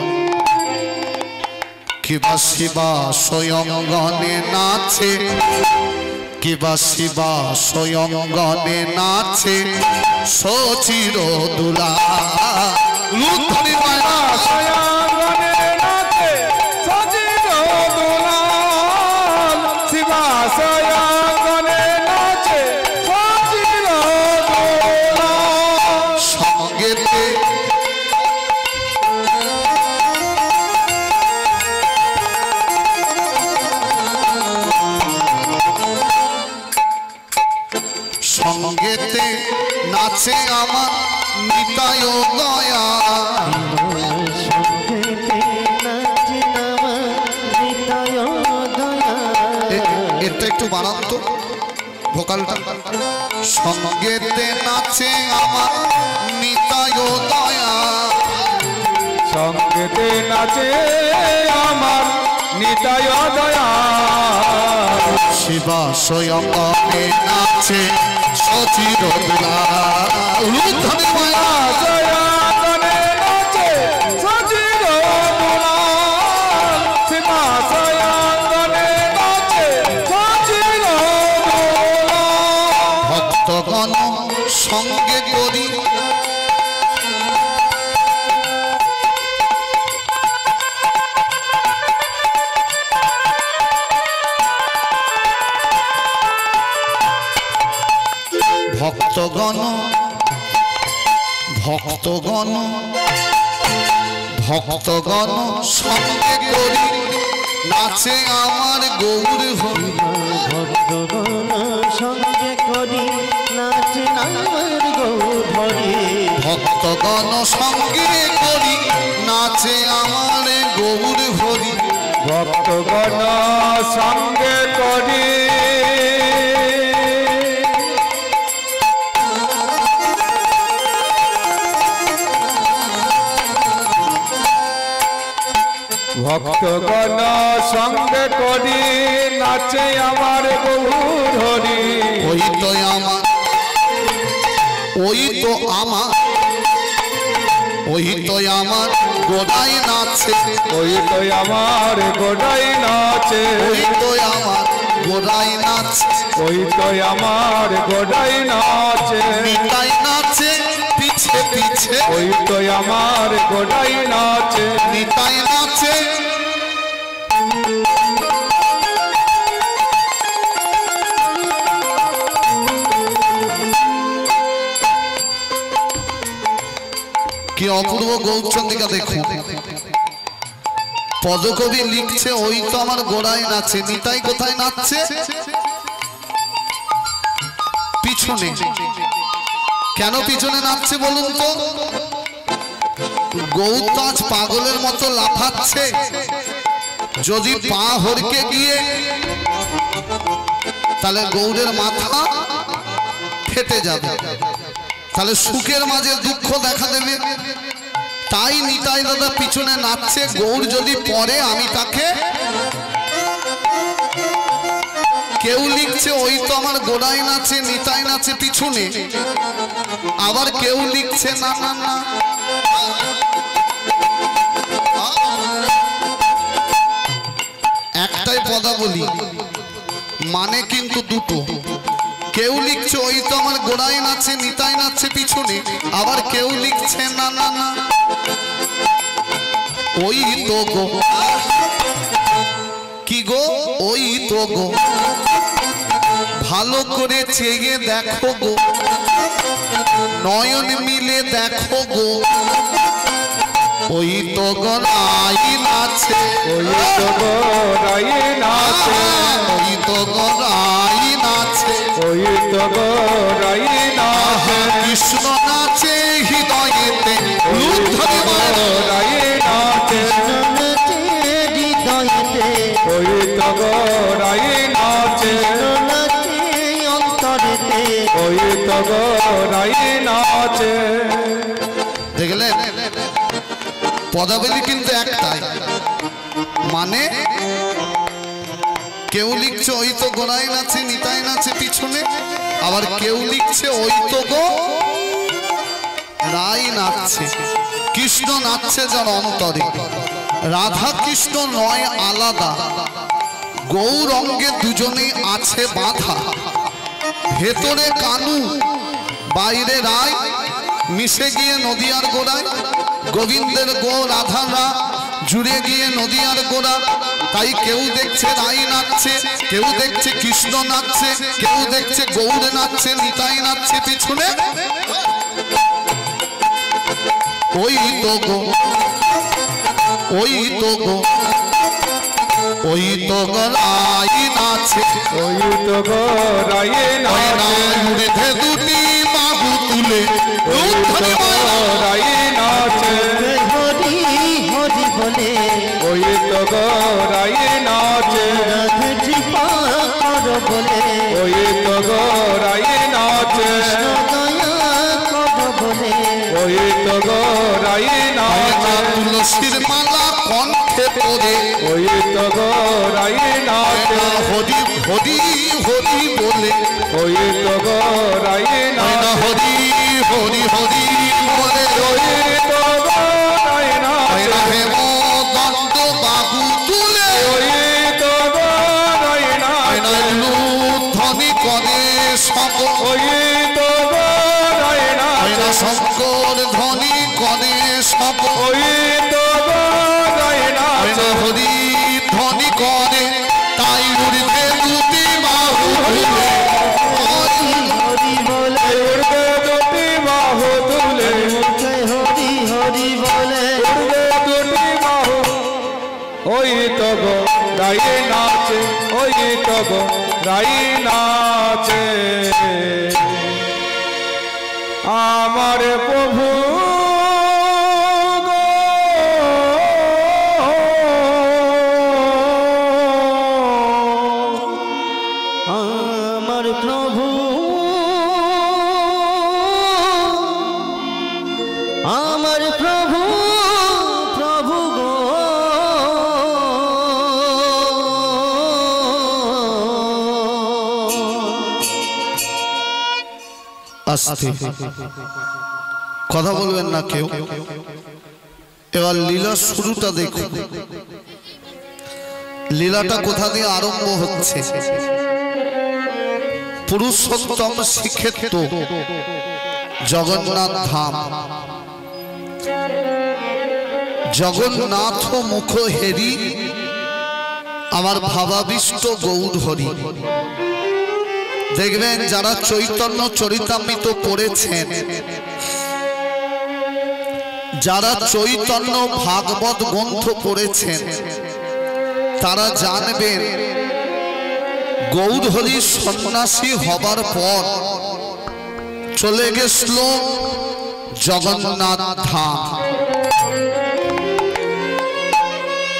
A: কিবা শিবা স্বয়ং গণে নাচে, কিবা শিবা স্বয়ং গণে নাচে, সচির দুলা। উলুধ্বনি মায়া স্বয়ং গণে নাচে, সচির দুলা। শিবা স্বয়ং গণে নাচে, সচির দুলা। সঙ্গেতে সঙ্গেতে নাচে আমার নিতাই দয়া। এটা একটু বানান তো ভোকালটা। সঙ্গেতে নাচে আমার নিতাই দয়া,
B: সঙ্গেতে নাচে আমার নিতাই দয়া।
A: শিবা স্বয়ং গণে নাচে, সচির দুলা। উলুধ্বনি মায়া
B: স্বয়ং গণে নাচে, সচির দুলা। শিবা স্বয়ং গণে নাচে, সচির দুলা।
A: ভক্তগণ সঙ্গে করি, ভক্তগণ ভক্তগণ ভক্তগণ সঙ্গে করি, নাচে আমার গৌর হরি।
C: ভক্তগণ সঙ্গে করি, নাচে আমার গৌর হরি।
A: ভক্তগণ সঙ্গে করি, নাচে আমার গৌর হরি।
B: ভক্তগণ সঙ্গে করি, ভক্তগণ সঙ্গে করি, নাচে আমার গৌর হরি।
A: ওই তো আমার, ওই তো আমার, ওই তো আমার গোড়াই নাচে,
B: ওই তো আমার গোড়াই নাচে।
A: ওই তো আমার গোড়াই নাচে,
B: ওই তো আমার গোড়াই নাচে।
A: নিতাই নাচে পিছে পিছে,
B: ওই তো আমার গোড়াই নাচে।
A: নিতাই নাচে। কি অপূর্ব গৌরচন্দ্রিকা দেখুন। পদকবি লিখছে ওই তো আমার গোড়ায় নাচে, নিতাই কোথায় নাচছে? পিছনে। কেন পিছনে নাচছে বলুন তো? গৌর তো আজ পাগলের মতো লাফাচ্ছে, যদি পা হরকে গিয়ে তাহলে গৌরের মাথা ফেটে যাবে, তাহলে সুখের মাঝে দুঃখ দেখা দেবে। তাই নিতাই দাদা পিছনে নাচছে, গৌর যদি পড়ে আমি তাকে। কেউ লিখছে ওই তো আমার গোড়াই নাচে, নিতাই নাচে পিছনে, আবার কেউ লিখছে না না না, একটাই পদাবলী মানে কিন্তু দুটো। কেউ লিখছে ওই তো আমার গোড়াই নাচে, নিতাই নাচে পিছনে, আবার কেউ লিখছে না না না, ওই তো গো, কি গো ওই তো গো, ভালো করে চেয়ে দেখো গো, নয়ন মিলে দেখো গো, ওই তো গড়াই নাচে,
B: ওই তো গড়াই নাচে,
A: ওই তো গড়াই নাচে,
B: ওই তো গড়াই নাচে,
A: কৃষ্ণ নাচে হৃদয়েতে,
B: গড়াই নাচে,
C: হৃদয়েতে,
B: ওই তো গড়াই নাচে,
C: অন্তরেতে,
B: ওই তো গড়াই নাচে।
A: দেখলেন পদাবলী কিন্তু একটাই, মানে কেউ লিখছে ওই তো গোড়াই নাচে, নিতাই নাচে পিছনে, আবার কেউ লিখছে ওই তো গো রাই নাচছে। কৃষ্ণ নাচছে যার অন্তরে, রাধা কৃষ্ণ নয় আলাদা, গৌর অঙ্গে দুজনেই আছে বাঁধা, ভেতরে কানু বাইরে রায়, মিশে গিয়ে নদিয়ার গোড়ায়, গোবিন্দের গো রাধারা জুড়ে গিয়ে নদিয়ার গোড়া। তাই কেউ দেখছে রাই নাচছে, কেউ দেখছে কৃষ্ণ নাচছে, কেউ দেখছে গৌর নাচছে, নিতাই নাচছে পিছনে, ওই তো গো, ওই তো গো, ওই তো গড়াই নাচে,
B: ওই তো গড়াই নাচে,
A: উড়ে দুটি বাহু তুলে,
B: ওই তো গড়াই নাচে,
C: হরি হরি বলে,
B: ওই তো গড়াই নাচে,
C: কৃপা কর বলে,
B: ওই তো গড়াই নাচে,
C: দয়া কর বলে,
B: ওই তো গড়াই নাচে,
A: তুলসীর মালা কণ্ঠে পরে,
B: ওই তো গড়াই নাচে,
A: হরি হরি হরি বলে,
B: ওই তো গড়াই নাচে,
A: হরি হরি হরি বলে,
B: ওই তো গড়াই নাচে,
A: হেম দণ্ড বাহু তুলে,
B: ওই তো গড়াই নাচে,
A: ধ্বনি করে সব,
B: ওই তো গড়াই নাচে,
A: শঙ্কর ধ্বনি করে সব,
B: ওই তো গড়াই নাচে,
A: হরি ধ্বনি করে, তাই উড়বে দুটি বাহু তুলে,
C: হরি বলে,
B: উড়বে দুটি বাহু তুলে,
C: হরি হরি বলে,
B: উড়বে দুটি বাহু, ওই তো গড়াই নাচে, ওই তো গড়াই নাচে, আমার প্রভু গো,
C: আমার প্রভু, আমার প্রভু, প্রভু গো,
A: আস্তে কথা বলবেন না কেউ। এবার লীলা শুরুটা দেখুন, লীলাটা কোথা দিয়ে আরম্ভ হচ্ছে। পুরুষোত্তম শ্রীক্ষেত্র জগন্নাথ ধাম, জগন্নাথ মুখ হেরি আমার ভাবাবিষ্ট গৌর হরি। দেখবেন যারা চৈতন্য চরিতামৃত পড়েছেন, যারা চৈতন্য ভাগবত গ্রন্থ পড়েছেন, তারা জানবেন গৌর হরি সন্ন্যাসী হবার পর চলে গেছিল জগন্নাথ ধাম।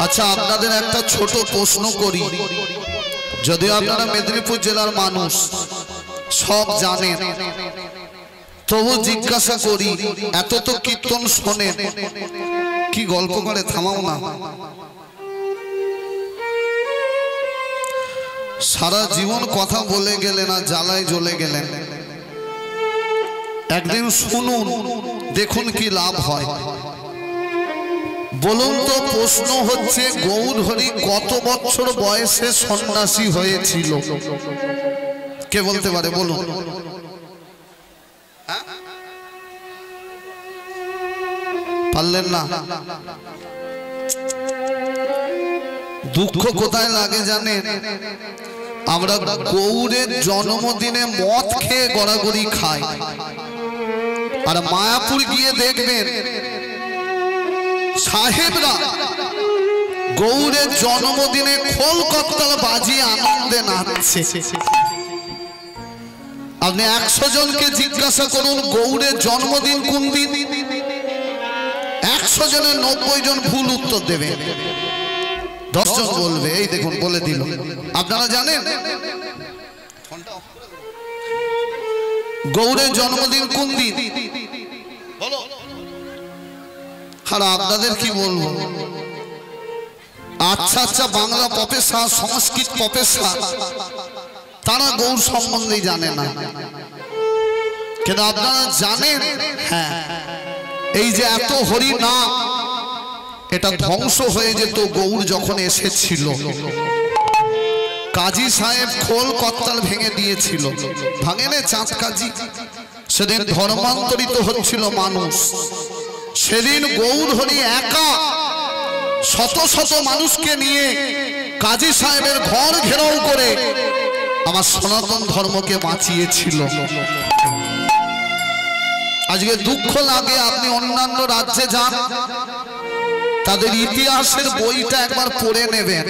A: আচ্ছা, আপনাদের একটা ছোট প্রশ্ন করি, যদিও আপনারা মেদিনীপুর জেলার মানুষ সব জানেন, তবু জিজ্ঞাসা করি, এত তো কীর্তন শোনেন, কি গল্প করে থামাও না। সারা জীবন কথা বলে গেলেন আর জ্বালায় জ্বলে গেলেন, একদিন শুনুন, দেখুন কি লাভ হয়। বলুন তো, প্রশ্ন হচ্ছে গৌরহরি কত বছর বয়সে সন্ন্যাসী হয়েছিল? কে বলতে পারে? বলুন। পারলেন না? দুঃখ কোথায় লাগে জানেন? আমরা গৌরের জন্মদিনে মদ খেয়ে গড়াগড়ি খাই, আর মায়াপুর গিয়ে দেখবেন সাহেবরা গৌরের জন্মদিনে খোল কর্তাল বাজিয়ে আনন্দে নাচছে। আপনি 100 জনকে জিজ্ঞাসা করুন গৌরের জন্মদিন কোন দিন, 100 জনের 90 জন ভুল উত্তর দেবে, 10 জন বলবে এই দেখুন বলে দিল। আপনারা জানেন গৌরের জন্মদিন কোন দিন? বলো। আর আপনাদের কি বলবো, আচ্ছা আচ্ছা বাংলা প্রফেসর, সংস্কৃত প্রফেসর, তারা গৌর সম্বন্ধে জানে না, কিন্তু আপনারা জানেন হ্যাঁ, এই যে এত হরি নাম, এটা ধ্বংস হয়ে যেত গৌর যখন এসেছিল। কাজী সাহেব খোল কর্তাল ভেঙে দিয়েছিল, ভাঙেনে চাঁদ কাজী, সেদিন ধর্মান্তরিত হচ্ছিল মানুষ। সেদিন গৌরহরি একা শত শত মানুষকে নিয়ে কাজী সাহেবের ঘর ঘেরাও করে আমার সনাতন ধর্মকে বাঁচিয়েছিল। আজকে দুঃখ লাগে, আপনি অন্যান্য রাজ্যে যান, তাদের ইতিহাসের বইটা একবার পড়ে নেবেন,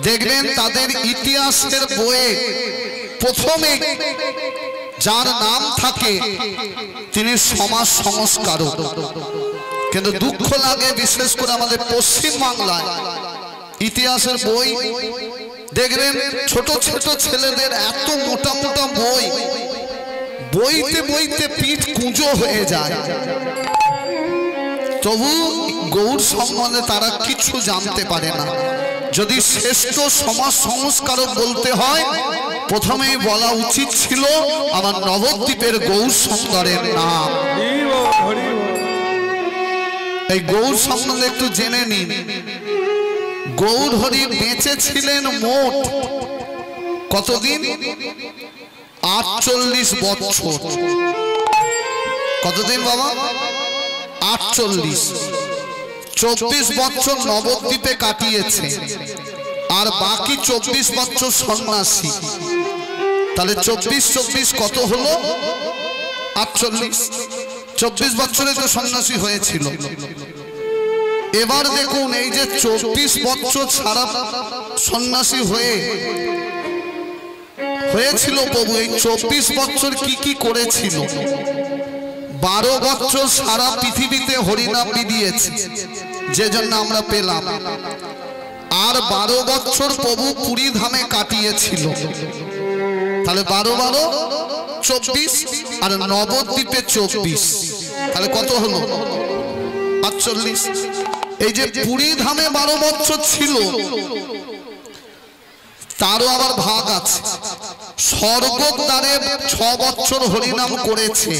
A: দেখবেন তাদের ইতিহাসের বইয়ে প্রথমে যার নাম থাকে তিনি সমাজ সংস্কারক। কিন্তু দুঃখ লাগে, বিশেষ করে আমাদের পশ্চিম বাংলায় ইতিহাসের বই দেখবেন ছোট ছোট ছেলেদের এত মোটা মোটা বই, বইতে বইতে পিঠ কুঁজো হয়ে যায়, তবু গৌর সম্বন্ধে তারা কিছু জানতে পারে না। যদি শ্রেষ্ঠ সমাজ সংস্কারক বলতে হয়, প্রথমেই বলা উচিত ছিল আমার নবদ্বীপের গৌর সুন্দরের নাম। এই গৌর সম্বন্ধে একটু জেনে নিন। গৌরহরি বেঁচে ছিলেন মোট কতদিন? 48 বছর। কতদিন বাবা? 48। 24 বছর নবদ্বীপে কাটিয়েছে, আর বাকি 24 বছর সন্ন্যাসী। তাহলে 24 কত হলো? 48। 24 বছরে তো সন্ন্যাসী হয়েছিল। এবার দেখুন, এই যে 24 বছর সারা সন্ন্যাসী হয়েছিল প্রভু, এই 24 বছর কি কি করেছিল? 12 বছর সারা পৃথিবীতে হরিনাম দিয়েছে, যে জন্য আমরা পেলাম। আর 12 বছর প্রভু পুরী ধামে কাটিয়েছিল। তাহলে 12 24, আর নবদ্বীপে 24, তাহলে কত হলো? 48। এই যে পুরী ধামে 12 বছর ছিল, তারও আবার ভাগ আছে। স্বর্গদ্বারে 6 বছর হরিনাম করেছে,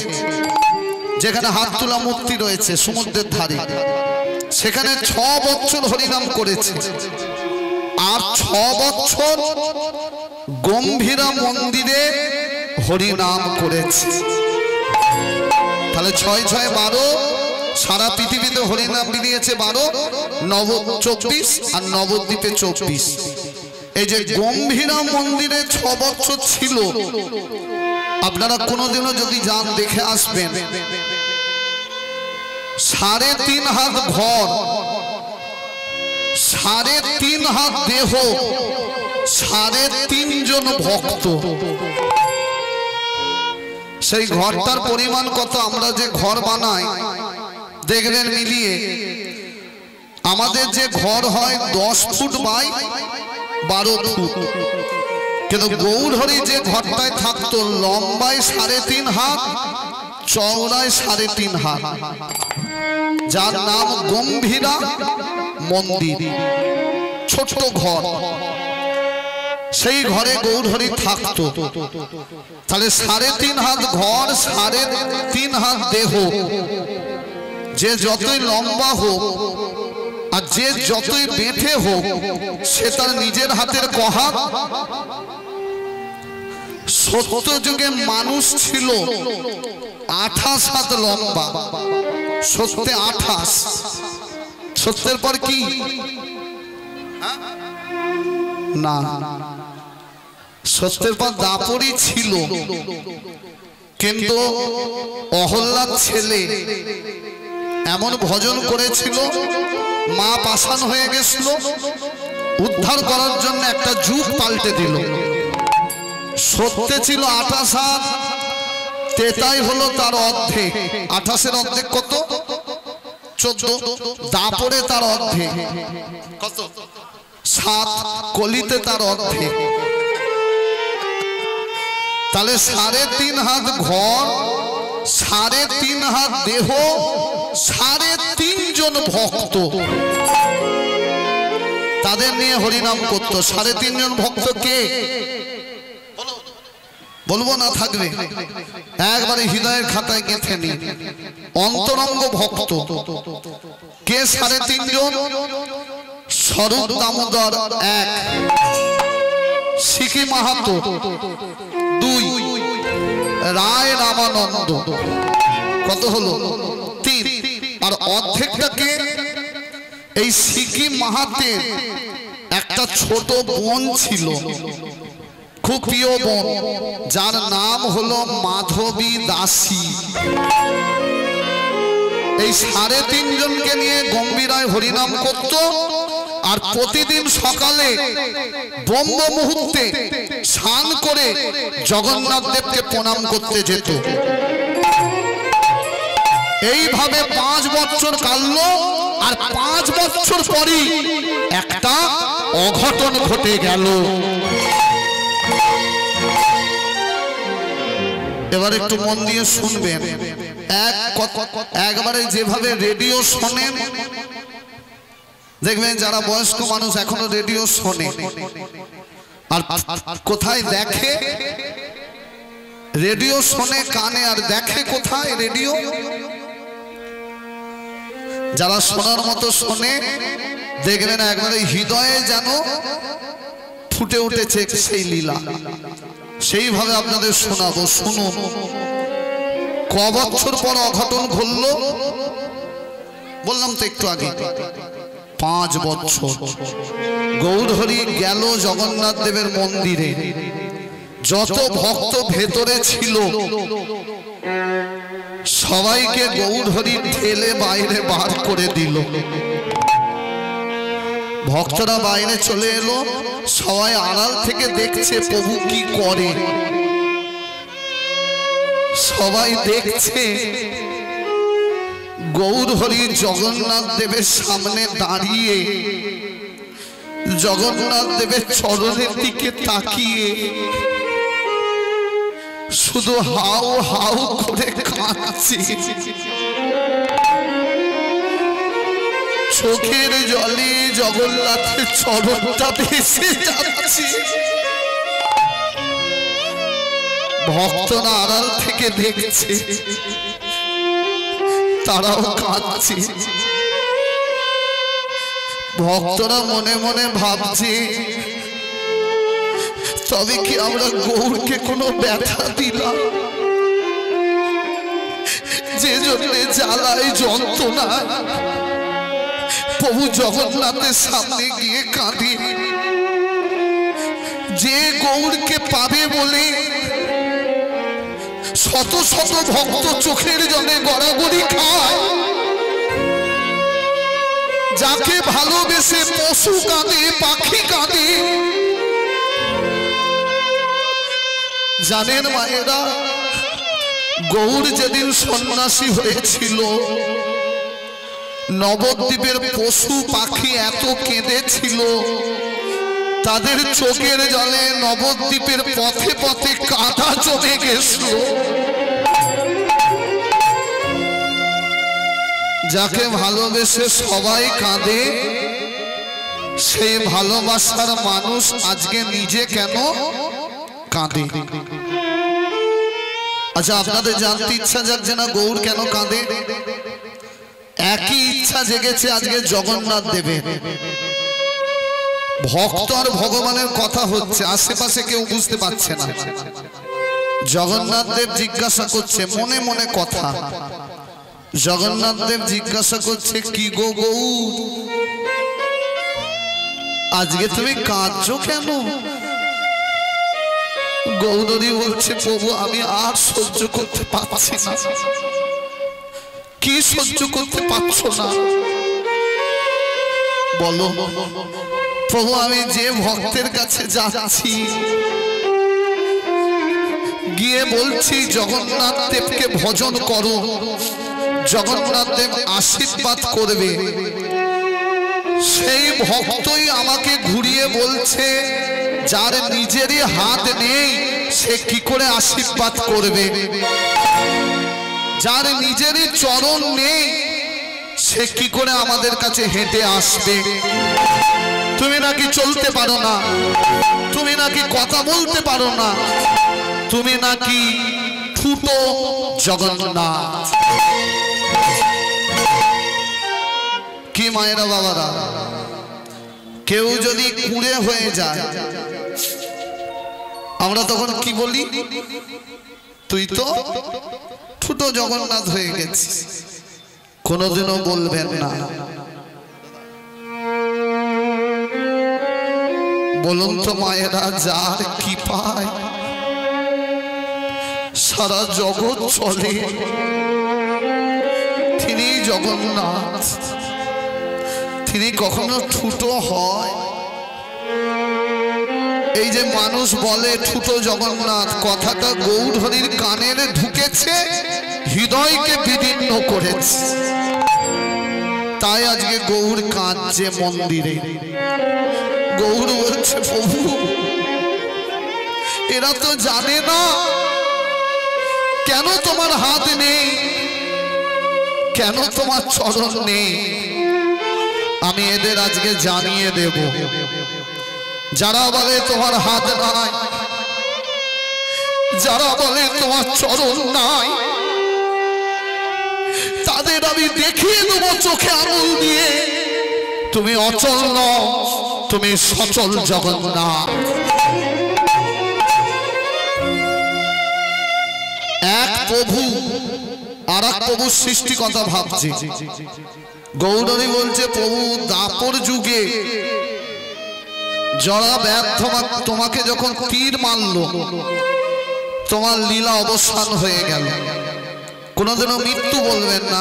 A: যেখানে হাত তোলা মূর্তি রয়েছে সমুদ্রের ধারে, সেখানে 6 বছর হরিনাম করেছে। আর 6 বছর গম্ভীরা মন্দিরে হরিনাম করেছে। তাহলে 6 6 12, সারা পৃথিবীতে হরিনাম দিয়েছে 12, 24 আর নবদ্বীপে 24। এই যে গম্ভীরা মন্দিরে 6 বছর ছিল, আপনারা কোনোদিনও যদি যান দেখে আসবেন। 3.5 হাত ঘর, 3.5 হাত দেহ, 3.5 জন ভক্ত, সেই ঘরটার পরিমাণ কত? আমরা যে ঘর বানাই দেখবেন মিলিয়ে আমাদের যে ঘর হয় 10 ফুট বাই 12 ফুট, কিন্তু গৌরহরি যে ঘরটায় থাকতো লম্বায় 3.5 হাত, চওড়ায় 3.5 হাত, যার নাম গম্ভীরা মন্দির, ছোট্ট ঘর। সেই ঘরে গৌরহরি থাকতো। তাহলে 3.5 হাত ঘর, 3.5 হাত দেহ, যে যতই লম্বা হোক আর যে যতই বেঁধে হোক সে তার নিজের হাতের কহাত। সত্য যুগে মানুষ ছিল 28 হাত লম্বা, সত্যে 28, সত্যের পর কি না, সত্যের পর দাপরি ছিল, কিন্তু অহল্লার ছেলে এমন ভজন করেছিল, মা পাষাণ হয়ে গেছিল, উদ্ধার করার জন্য একটা যুগ পাল্টে দিল। সত্যে ছিল 28 হাত, তেতাই হলো তার অর্ধেক। 28-এর অর্ধেক কত? 14। দাপরে তার অর্ধেক কত? 7। কলিতে তার অর্ধেক। তাহলে 3.5 হাত ঘর, 3.5 হাত দেহ, 3.5 জন ভক্ত, তাদের নিয়ে হরিনাম করতো। 3.5 জন ভক্ত কে বলবো না, থাকবে একবারে হৃদয়ের খাতায় গেঁথে নি। অন্তরঙ্গ ভক্ত কে? 3.5 জন। স্বরূপ দামোদর 1, সিকি মাহাতো 2, রায় রামানন্দ কত হলো? 3। আর অর্ধেকটাকে এই সিকি মাহাতের একটা ছোট বোন ছিল, খুব প্রিয় বোন, যার নাম হলো মাধবী দাসী। এই 3.5 জনকে নিয়ে গম্ভীরায় হরিনাম করত। আর প্রতিদিন সকালে ব্রহ্ম মুহূর্তে স্নান করে জগন্নাথ দেবকে প্রণাম করতে যেত। এইভাবে 5 বছর কাটল। আর 5 বছর পরই একটা অঘটন ঘটে গেল। এবার একটু মন দিয়ে শুনবেন। একবারে যেভাবে রেডিও শোনেন, দেখবেন যারা বয়স্ক মানুষ এখনো রেডিও শোনে, আর কোথায় দেখে রেডিও শোনে কানে, আর দেখে কোথায় রেডিও। যারা শোনার মতো শোনে দেখবেন একবারে হৃদয়ে যেন ফুটে উঠেছে সেই লীলা। সেইভাবে আপনাদের শোনাবো, শুনুন। ক বছর পর অঘটন ঘটল বললাম তো একটু আগে, 5 বছর। গৌরহরি গেল জগন্নাথ দেবের মন্দিরে। যত ভক্ত ভেতরে ছিল সবাইকে গৌরহরি ঠেলে বাইরে বার করে দিল। ভক্তরা বাইরে চলে এলো, সবাই আড়াল থেকে দেখছে প্রভু কি করে। সবাই দেখছে গৌরহরি জগন্নাথ দেবের সামনে দাঁড়িয়ে জগন্নাথ দেবের চরণের দিকে তাকিয়ে শুধু হাউ হাউ করে কাঁদছে। চোখের জলে জগন্নাথের চরণটা ভেসে যাচ্ছে। ভক্তরা আড়াল থেকে দেখছে, তারাও কাঁদছে। ভক্তরা মনে মনে ভাবছে, তবে কি আমরা গৌরকে কোনো ব্যথা দিলাম, যে জন্য জ্বালায় যন্ত্রণা প্রভু জগন্নাথের সামনে গিয়ে কাঁদে। যে গৌরকে পাবে বলে শত শত ভক্ত চোখের জলে গড়াগড়ি খায়, যাকে ভালোবেসে পশু কাঁদে, পাখি কাঁদে। জানেন মায়েরা, গৌর যেদিন সন্ন্যাসী হয়েছিল নবদ্বীপের পশু পাখি এত কেঁদেছিল, তাদের চোখের জলে নবদ্বীপের পথে পথে কাঁটা জমে গেছিল। যাকে ভালোবেসে সবাই কাঁদে, সে ভালোবাসার মানুষ আজকে নিজে কেন কাঁদে? আচ্ছা, আপনাদের জানতে ইচ্ছা যাচ্ছে না গৌর কেন কাঁদে? একই ইচ্ছা জেগেছে আজকে জগন্নাথ দেবের। ভক্ত আর ভগবানের কথা হচ্ছে, আশেপাশে কেউ বুঝতে পারছে না। জগন্নাথ দেব জিজ্ঞাসা করছে মনে মনে কথা। জগন্নাথ দেব জিজ্ঞাসা করছে, কি গো গৌর, আজকে তুমি কাঁদছো কেন? গৌরী বলছে, প্রভু আমি আর সহ্য করতে পারছি না। কি সহ্য করতে পারছো না বলো? প্রভু আমি যে ভক্তের কাছে যাচ্ছি, গিয়ে বলছি জগন্নাথ দেবকে ভজন করো, জগন্নাথ দেব আশীর্বাদ করবে, সেই ভক্তই আমাকে ঘুরিয়ে বলছে যার নিজেরই হাত নেই সে কি করে আশীর্বাদ করবে, যার নিজেরই চরণ নেই সে কি করে আমাদের কাছে হেঁটে আসবে? তুমি নাকি চলতে পারো না, তুমি নাকি কথা বলতে পারো না, তুমি নাকি ঠুটো জগন্নাথ। কি মায়েরা বাবারা, কেউ যদি কুঁড়ে হয়ে যায় আমরা তখন কি বলি? তুই তো ঠুটো জগন্নাথ হয়ে গেছিস। কোনোদিনও বলবেন না। বলুন তো মায়েরা, যার কি পায় সারা জগৎ চলে তিনি জগন্নাথ। তিনি কখনো ঠুটো হয়? এই যে মানুষ বলে ঠুটো জগন্নাথ, কথাটা গৌর হরির কানে ঢুকেছে, হৃদয়কে বিদীর্ণ করেছে। তাই আজকে গৌর কাঁদছে মন্দিরে। গৌর বলছে, প্রভু এরা তো জানে না কেন তোমার হাত নেই, কেন তোমার চরণ নেই। আমি এদের আজকে জানিয়ে দেব। যারা বলে তোমার হাত নাই, যারা বলে তোমার চরণ নাই, তাদের আমি দেখিয়ে দেবো চোখে আঙুল দিয়ে তুমি অচল নও, তুমি সচল জগন্নাথ। এক প্রভু আর এক প্রভুর সৃষ্টি কথা ভাবছে। গৌরী বলছে, প্রভু দাপর যুগে জরা ব্যর্থ তোমাকে যখন তীর মারল, তোমার লীলা অবসান হয়ে গেল। কোনোদিনও মৃত্যু বলবেন না,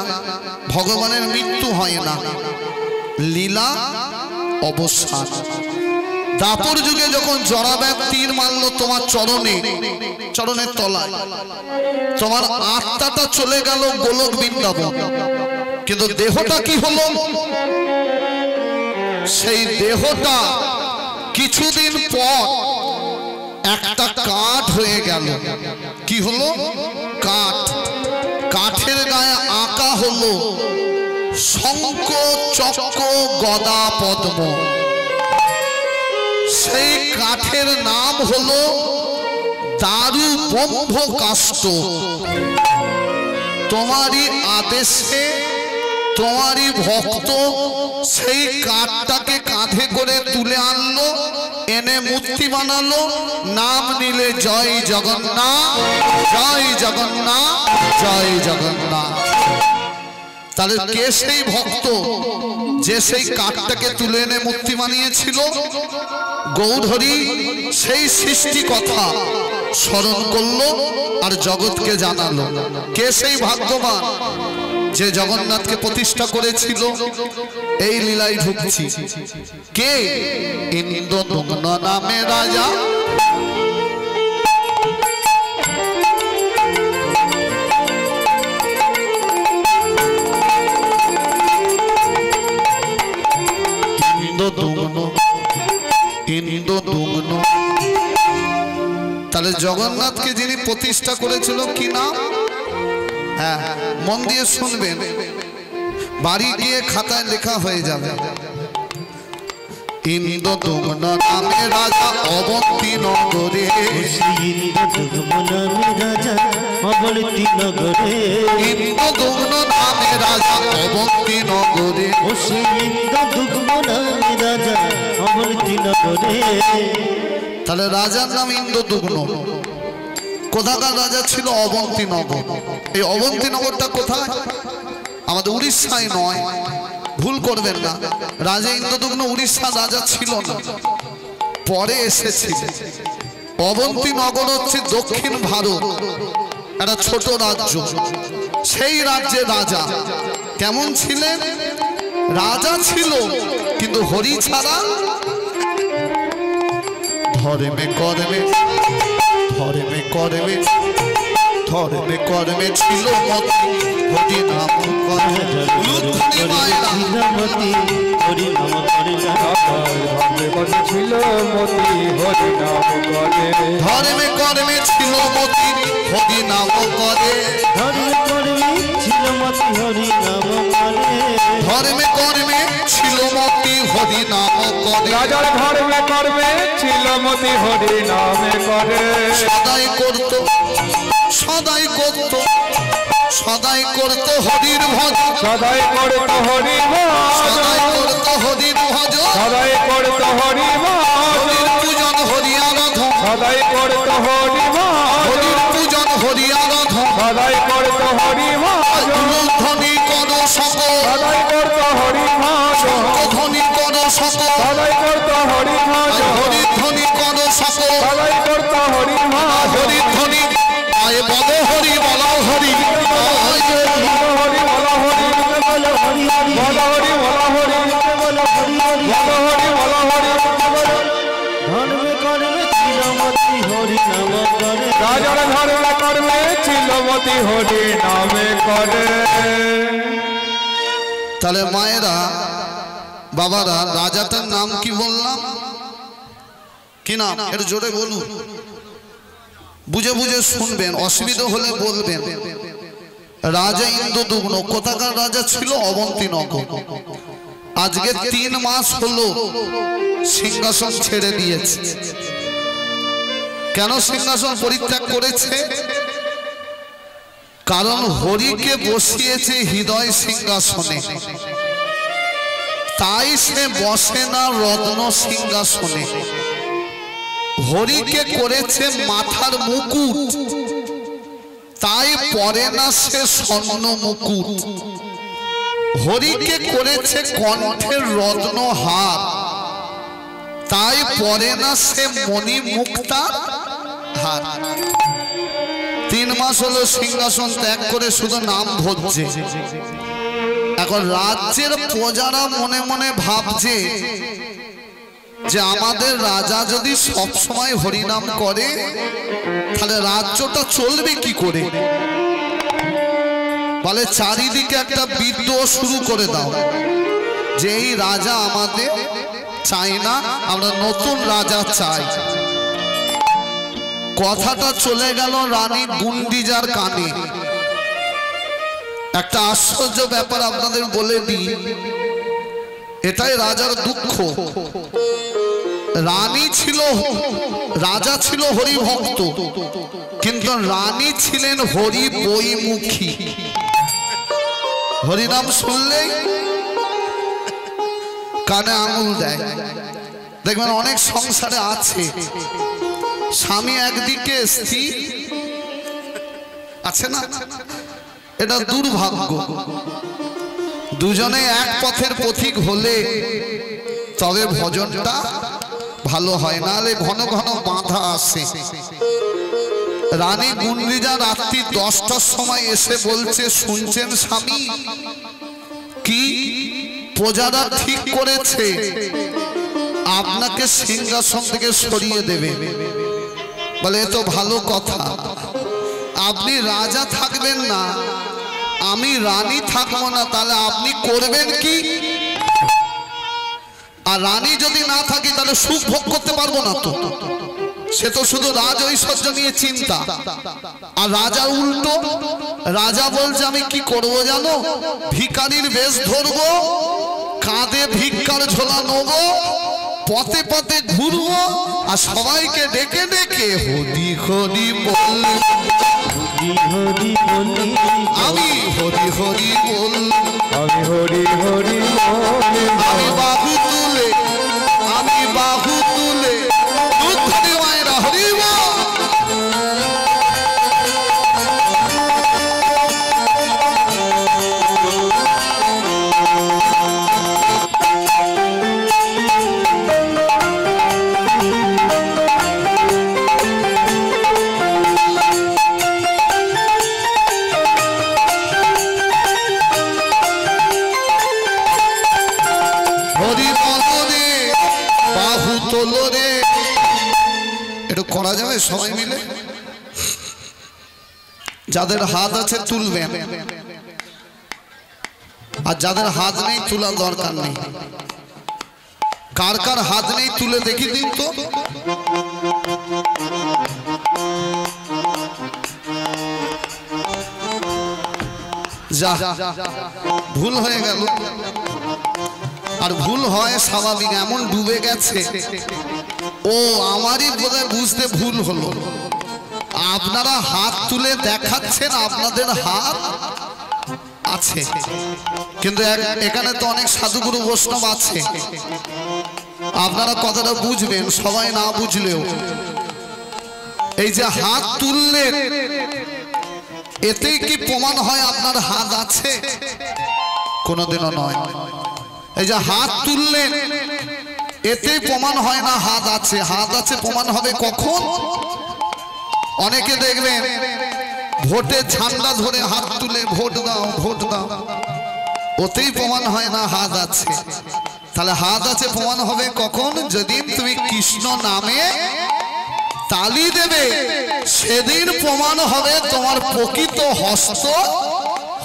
A: ভগবানের মৃত্যু হয় না, লীলা অবসান। দাপর যুগে যখন জরাব্যাগ তীর মারল তোমার চরণে, চরণের তলায়, তোমার আত্মাটা চলে গেল গোলক বৃন্দাবন, কিন্তু দেহটা কি হলো? সেই দেহটা কিছুদিন পর একটা কাঠ হয়ে গেল। কি হলো? কাঠ। কাঠের গায়ে আঁকা হলো শঙ্খ চক্র গদা পদ্ম। সেই কাঠের নাম হলো দারু ব্রহ্ম কাষ্ঠ। তোমারই আদেশে তোমারই ভক্ত সেই কাঠটাকে কাঁধে করে তুলে আনলো, এনে মূর্তি বানালো, নাম নিলে জয় জগন্নাথ, জয় জগন্নাথ, জয় জগন্নাথ। তাহলে কে সেই ভক্ত যে সেই কাঠটাকে তুলে এনে মূর্তি বানিয়েছিল? গৌর হরি সেই সৃষ্টি কথা স্মরণ করলো আর জগৎকে জানালো। কে সেই ভাগ্যবান যে জগন্নাথকে প্রতিষ্ঠা করেছিল? এই লীলায় ঢুকছি। কে? ইন্দ্রদম্ন নামে রাজা, ইন্দ্রদুম্ন ইন্দ্রদুম্ন। তাহলে জগন্নাথকে যিনি প্রতিষ্ঠা করেছিল কি নাম? হ্যাঁ, মন দিয়ে শুনবেন, বাড়ি গিয়ে খাতায় লেখা হয়ে যাবে। ইন্দ্রদুম্ন নামে রাজা অবন্তী নগরে,
C: ইন্দ্রদুম্ন নামে রাজা অবন্তী নগরে,
A: ইন্দ্রদুম্ন নামে রাজা অবন্তী নগরে,
C: ও সেই ইন্দ্রদুম্ন নামে রাজা অবন্তী নগরে।
A: তাহলে রাজার নাম ইন্দ্রদুম্ন। কোথাকার রাজা ছিল? অবন্তী নগর। এই অবন্তী নগরটা কোথায়? আমাদের উড়িষ্যায় নয়, ভুল করবেন না। রাজা ইন্দ্রদুম্ন উড়িষ্যার রাজা ছিল না, পরে এসেছিল। অবন্তী নগর হচ্ছে দক্ষিণ ভারত, একটা ছোট রাজ্য। সেই রাজ্যের রাজা কেমন ছিলেন? রাজা ছিল কিন্তু হরি ছাড়া ধর্মে কর্মে ধর্মে কর্মে ধর্মে কর্মে ছিল মতি, হরি নাম করে মায়েরা।
C: হরি নাম করে
B: ধর্মে কর্মে ছিল মতি, হরি নাম করে।
A: ধর্মে কর্মে ছিল মতি, হরি নাম করে।
C: ধর্মে কর্মে ছিল মতি, হরি নাম করে।
A: ধর্মে কর্মে ছিল মতি, হরি নাম করে।
B: রাজার ধর্মে কর্মে ছিল মতি, হরি নামে করে।
A: সদাই করত সদাই করত সদাই করত হরির ভজ,
B: সদাই করত হরি ভজ,
A: সদাই করত হরির ভজ,
B: সদাই করত হরি ভজ,
A: হরির পূজন হরি আরাধন,
B: সদাই করত হরি ভজ,
A: হরির পূজন হরি আরাধন।
B: সদাই করত হরি ভজ,
A: ধ্বনি কর সকল,
B: সদাই করত হরি ভজ,
A: ধ্বনি কর সকল,
B: সদাই করত হরি ভজ,
A: হরি ধ্বনি কর সকল,
B: সদাই করত হরি ভজ,
A: হরি ধ্বনি আয় বল হরি বল হরি,
B: হরি বল হরি,
C: বলো হরি হরি,
B: বল হরি বল হরি,
C: বলো হরি হরি,
B: বল হরি বল হরি।
C: ধর্মে কর্মে ছিল মতি, হরি নাম করে।
B: রাজার ধর্মে কর্মে ছিল মতি, হরি নামে করে।
A: তাহলে মায়েরা বাবারা, রাজাটার নাম কি বললাম? কি নাম? একটু জোরে বলুন, বুঝে বুঝে শুনবেন, অসুবিধা হলে বলবেন। রাজা ইন্দ্রদুম্ন কোথাকার রাজা ছিল? অবন্তী নগর। আজকে 3 মাস হলো সিংহাসন ছেড়ে দিয়েছে। কেন সিংহাসন পরিত্যাগ করেছে? কারণ হরিকে বসিয়েছে হৃদয় সিংহাসনে, তাই সে বসে না রত্ন সিংহাসনে। হরিকে করেছে মাথার মুকুট, তাই পরে না সে স্বর্ণ মুকুট। হরিকে করেছে কণ্ঠের রত্ন হার, তাই পরে না সে মণি মুক্তা হার। 3 মাস হলো সিংহাসন ত্যাগ করে শুধু নাম ভজছে। এখন রাজ্যের প্রজারা মনে মনে ভাবছে যে আমাদের রাজা যদি সব সময় হরিনাম করে তাহলে রাজ্যটা চলবে কি করে? বলে চারিদিকে একটা বিদ্রোহ শুরু করে দাও যে এই রাজা আমাদের চাই না, আমরা নতুন রাজা চাই। কথাটা চলে গেল রানী গুন্ডিজার কানে। একটা আশ্চর্য ব্যাপার আপনাদের বলে দিই, এটাই রাজার দুঃখ। রানী ছিল, রাজা ছিল হরি ভক্ত, কিন্তু রানী ছিলেন হরি বইমুখী। হরিনাম শুনলেই কানে আঙুল দেয়। দেখবেন অনেক সংসারে আছে, স্বামী একদিকে, স্ত্রী আছে না, এটা দুর্ভাগ্য। দুজনে এক পথের পথিক হলে তবে ভজনটা ভালো হয়, নাহলে ঘন ঘন বাধা আসে। রানী গুন্ডিজা রাত্রি 10টার সময় এসে বলছে, শুনছেন স্বামী, কি প্রজারা ঠিক করেছে আপনাকে সিংহাসন থেকে সরিয়ে দেবে। বলে এ তো ভালো কথা, আপনি রাজা থাকবেন না, আমি রানী থাকবো না, তাহলে আপনি করবেন কি? আর রানী যদি না থাকি তাহলে সুখ ভোগ করতে পারবো না তো। সে তো শুধু রাজ ঐশ্বর্য নিয়ে চিন্তা। আর রাজা উল্টো, রাজা বলছে আমি কি করবো জানো, ভিখারির বেশ ধরবো, কাঁধে ভিক্ষার ঝোলা নেবো, পথে পথে ঘুরবো, আর সবাইকে ডেকে ডেকে হরি হরি বল, আমি হরি হরি বল,
B: আমি হরি হরি
A: আমি বাহু তুলে, আমি বাহু তুলে দুঃখী মায়েরা হরি বল। একটু করা যাবে সবাই মিলে? যাদের হাত আছে তুলবেন, আর যাদের হাত নেই তোলার দরকার নেই। কার কার হাত নেই তুলে দেখি দিন তো। যা ভুল হয়ে গেল। আর ভুল হয় স্বাভাবিক, এমন ডুবে গেছে ও আমারই বোধহয় বুঝতে ভুল হলো। আপনারা হাত তুলে দেখাচ্ছেন আপনাদের হাত আছে, কিন্তু এখানে তো অনেক সাধুগুরু বৈষ্ণব আছে। আপনারা কথাটা বুঝবেন, সবাই না বুঝলেও এই যে হাত তুললেন এতেই কি প্রমাণ হয় আপনার হাত আছে? কোনোদিনও নয়। এই যে হাত তুললেন এতেই প্রমাণ হয় না হাত আছে। হাত আছে প্রমাণ হবে কখন? অনেকে দেখবেন ভোটে ঝান্ডা ধরে হাত তুলে ভোট দাও ভোট দাও, ওতেই প্রমাণ হয় না হাত আছে। তাহলে হাত আছে প্রমাণ হবে কখন? যেদিন তুমি কৃষ্ণ নামে তালি দেবে সেদিন প্রমাণ হবে তোমার প্রকৃত হস্ত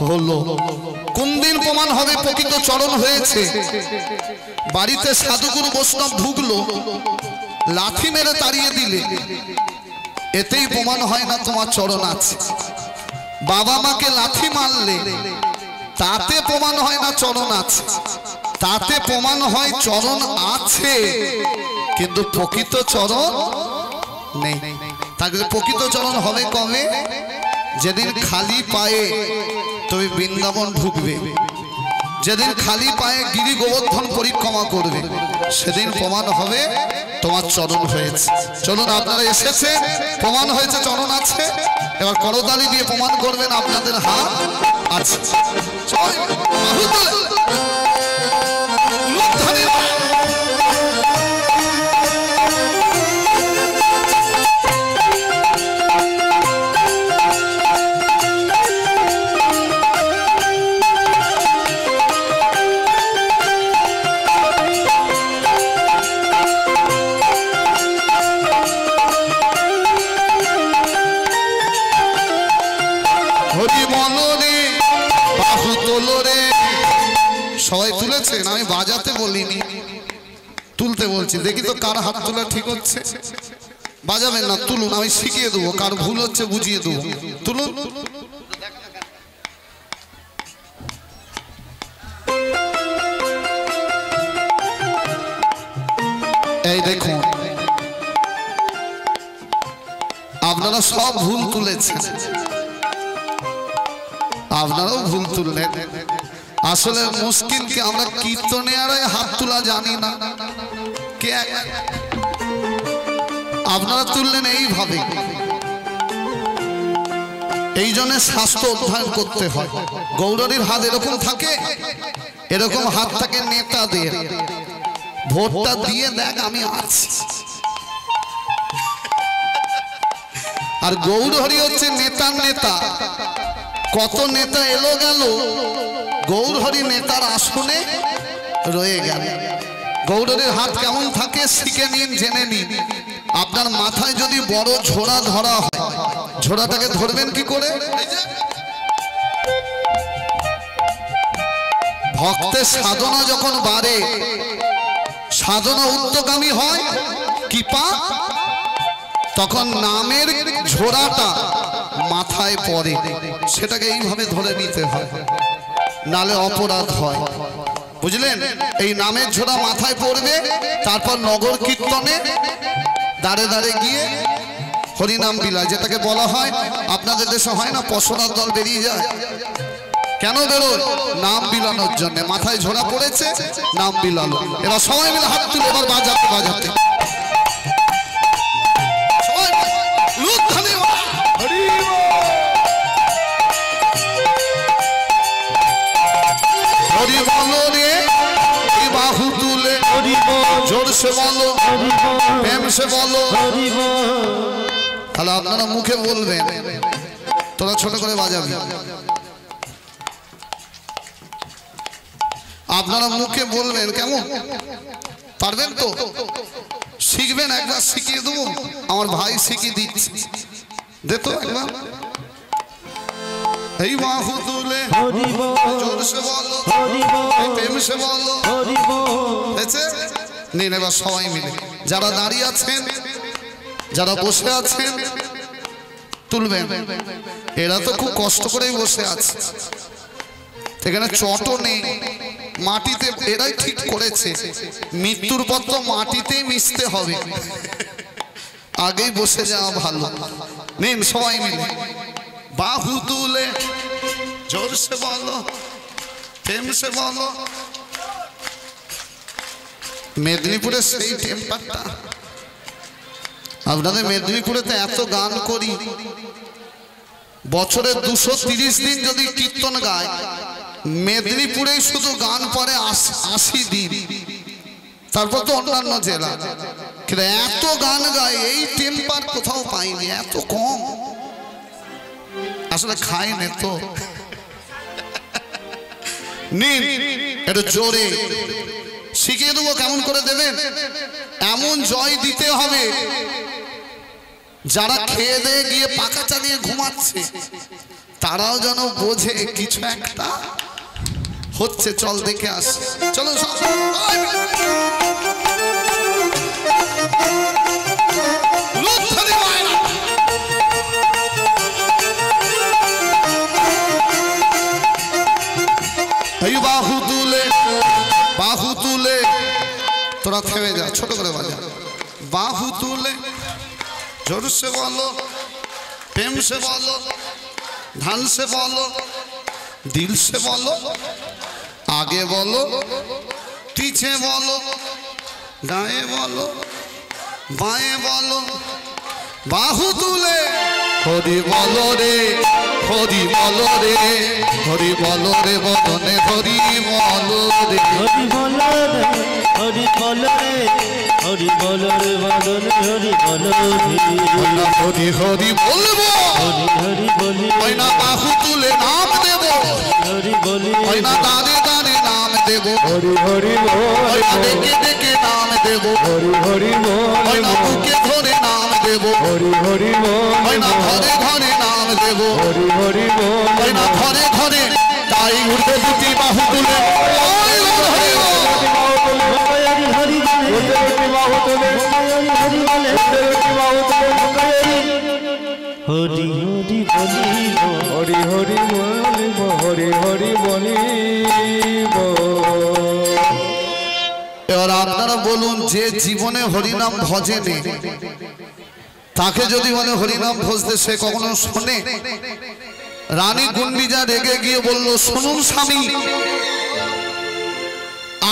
A: হলো। কোন দিন প্রমাণ হবে প্রকৃত চরণ হয়েছে? বাড়িতে সাধুগুরু বৈষ্ণব ঢুকলো, লাথি মেরে তাড়িয়ে দিলে, এতেই প্রমাণ হয় না তোমার চরণ আছে। বাবা মাকে লাথি মারলে তাতে প্রমাণ হয় না চরণ আছে, তাতে প্রমাণ হয় চরণ আছে কিন্তু প্রকৃত চরণ নেই। তাহলে প্রকৃত চরণ হবে কবে? যেদিন খালি পায়ে তুমি বৃন্দাবন ঢুকবে, যেদিন খালি পায়ে গিরি গোবর্ধন পরিক্রমা করবে, সেদিন প্রমাণ হবে তোমার চরণ হয়েছে। চলুন, আপনারা এসেছে, প্রমাণ হয়েছে চরণ আছে, এবার করতালি দিয়ে প্রমাণ করবেন আপনাদের হাত আছে। সবাই তুলেছেন, আমি বাজাতে বলিনি, তুলতে বলছি। দেখি তো কার হাত তোলা ঠিক হচ্ছে। বাজাবেন না, তুলুন, আমি শিখিয়ে দেবো। কার ভুল হচ্ছে বুঝিয়ে দেবো। তুলুন। এই দেখুন, আপনারা সব ভুল তুলেছেন, আপনারাও ভুল তুললেন। আসলে মুশকিল কি, আমরা কীর্তনে আর হাত তোলা জানি না। কে আপনারা তুললেন এইভাবে। এই জন্য শাস্ত্র অধ্যয়ন করতে হয়। গৌরীর হাত এরকম থাকে, এরকম হাত থাকে নেতাদের। ভোটটা দিয়ে দেখ আমি আছি। আর গৌরহরি হচ্ছে নেতার নেতা। কত নেতা এলো গেল, গৌরহরি নেতার আসনে রয়ে গেল। গৌরহরির হাত কেমন থাকে শিখে নিন, জেনে নিন। আপনার মাথায় যদি বড় ঝোড়া ধরা হয়, ঝোড়াটাকে ধরবেন কি করে? ভক্তের সাধনা যখন বাড়ে, সাধনা উদ্যোগামী হয় কৃপা, তখন নামের ঝোড়াটা মাথায় পড়ে, সেটাকে এইভাবে ধরে নিতে হয়, নালে অপরাধ হয়। বুঝলেন? এই নামের ঝোড়া মাথায় পড়বে, তারপর নগর কীর্তনে দাঁড়ে দাঁড়ে গিয়ে হরিনাম বিলায়, যেটাকে বলা হয়, আপনাদের দেশে হয় না পশরার দল বেরিয়ে যায়, কেন বেরোয়? নাম বিলানোর জন্য। মাথায় ঝোড়া পড়েছে, নাম বিলালো। এবার সবাই মিলে হাত তুলে এবার বাজাতে বাজাতে হরি বলো রে, বাহু তুলে জোর সে বলো, প্রেম সে বলো। তাহলে আপনারা মুখে বলবেন, তোরা ছোট করে বাজাবি, আপনারা মুখে বলবেন, কেমন পারবেন তো? শিখবেন, একবার শিখিয়ে দেবো, আমার ভাই শিখিয়ে দিচ্ছে, দে তো একবার। এই বাহু তুলে জোর সে বলো, প্রেম সে বলো। নিন এবার সবাই মিলে, যারা দাঁড়িয়ে আছেন, যারা বসে আছেন, তুলবেন। এরা তো খুব কষ্ট করেই বসে আছে, এখানে চটও নেই, মাটিতে এরাই ঠিক করেছে, মৃত্যুর পর তো মাটিতেই মিশতে হবে, আগেই বসে যাওয়া ভালো। নিন সবাই মিলে, বাহু তুলে জোর সে বলো, প্রেম সে বলো। মেদিনীপুরের সেই টেম্পারটা, আপনাদের মেদিনীপুরেতে এত গান করি, বছরের 230 দিন যদি কীর্তন গায়, মেদিনীপুরে শুধু গান পড়ে 80 দিন, তারপর তো অন্যান্য জেলা, কিন্তু এত গান গায়, এই টেম্পার কোথাও পাইনি, এত কম। আসলে খায় না তো। নিন একটু জোরে শিখিয়ে দেবো কেমন করে দেবেন। এমন জয় দিতে হবে, যারা খেয়ে দিয়ে গিয়ে পাকা চালিয়ে ঘুমাচ্ছে, তারাও যেন বোঝে কিছু একটা হচ্ছে। চল দেখে আস, চলো বাহু তুলে, বাহু তুলে, তোরা থেমে যা, ছোট করে বাজা। বাহু তুলে জোর সে বলো, প্রেম সে বলো, ধান সে বলো, দিল সে বলো, আগে বলো, পিছে বলো, ডায়ে বলো, বাঁয়ে বলো। বাহু তুলে হরি বলো রে, হরি বলো রে, হরি বলো রে বদনে, হরি বলো রে,
C: হরি বলো রে, হরি বলো রে, হরি বলো রে বদনে, হরি বলো রে।
A: হরি হরি বলবো,
C: হরি হরি বলি,
A: ওই না বাহু তুলে নাম দেব,
C: হরি বলি,
A: ওই না দাঁড়ে দাঁড়ে নাম দেব,
B: হরি হরি
A: ওই না
B: বল,
A: ডেকে ডেকে নাম দেব,
B: হরি হরি
A: ওই
B: বল,
A: না বুকে ধরে নাম দেব,
B: হরি হরি
A: ওই
B: বল,
A: না ঘরে ঘরে নাম দেব,
B: হরি হরি বল,
A: ওই না ঘরে ঘরে। তাই উঠে দুটি বাহু তুলে ওই বল হরি বল।
C: হরি হরি বলে,
B: উদ্দেরটি বাহু তুলে,
C: হরি হরি বলে,
B: উদ্দেরটি বাহু তুলে,
C: হরি হরি বলিব,
B: হরি হরি বলিব, হরি হরি বলিব।
A: এবার আপনারা বলুন, যে জীবনে হরিনাম ভজেনি, তাকে যদি বলে হরিনাম ভজতে, সে কখনো শোনে? রানী গুন্ডিজা রেগে গিয়ে বলল, শুনুন স্বামী,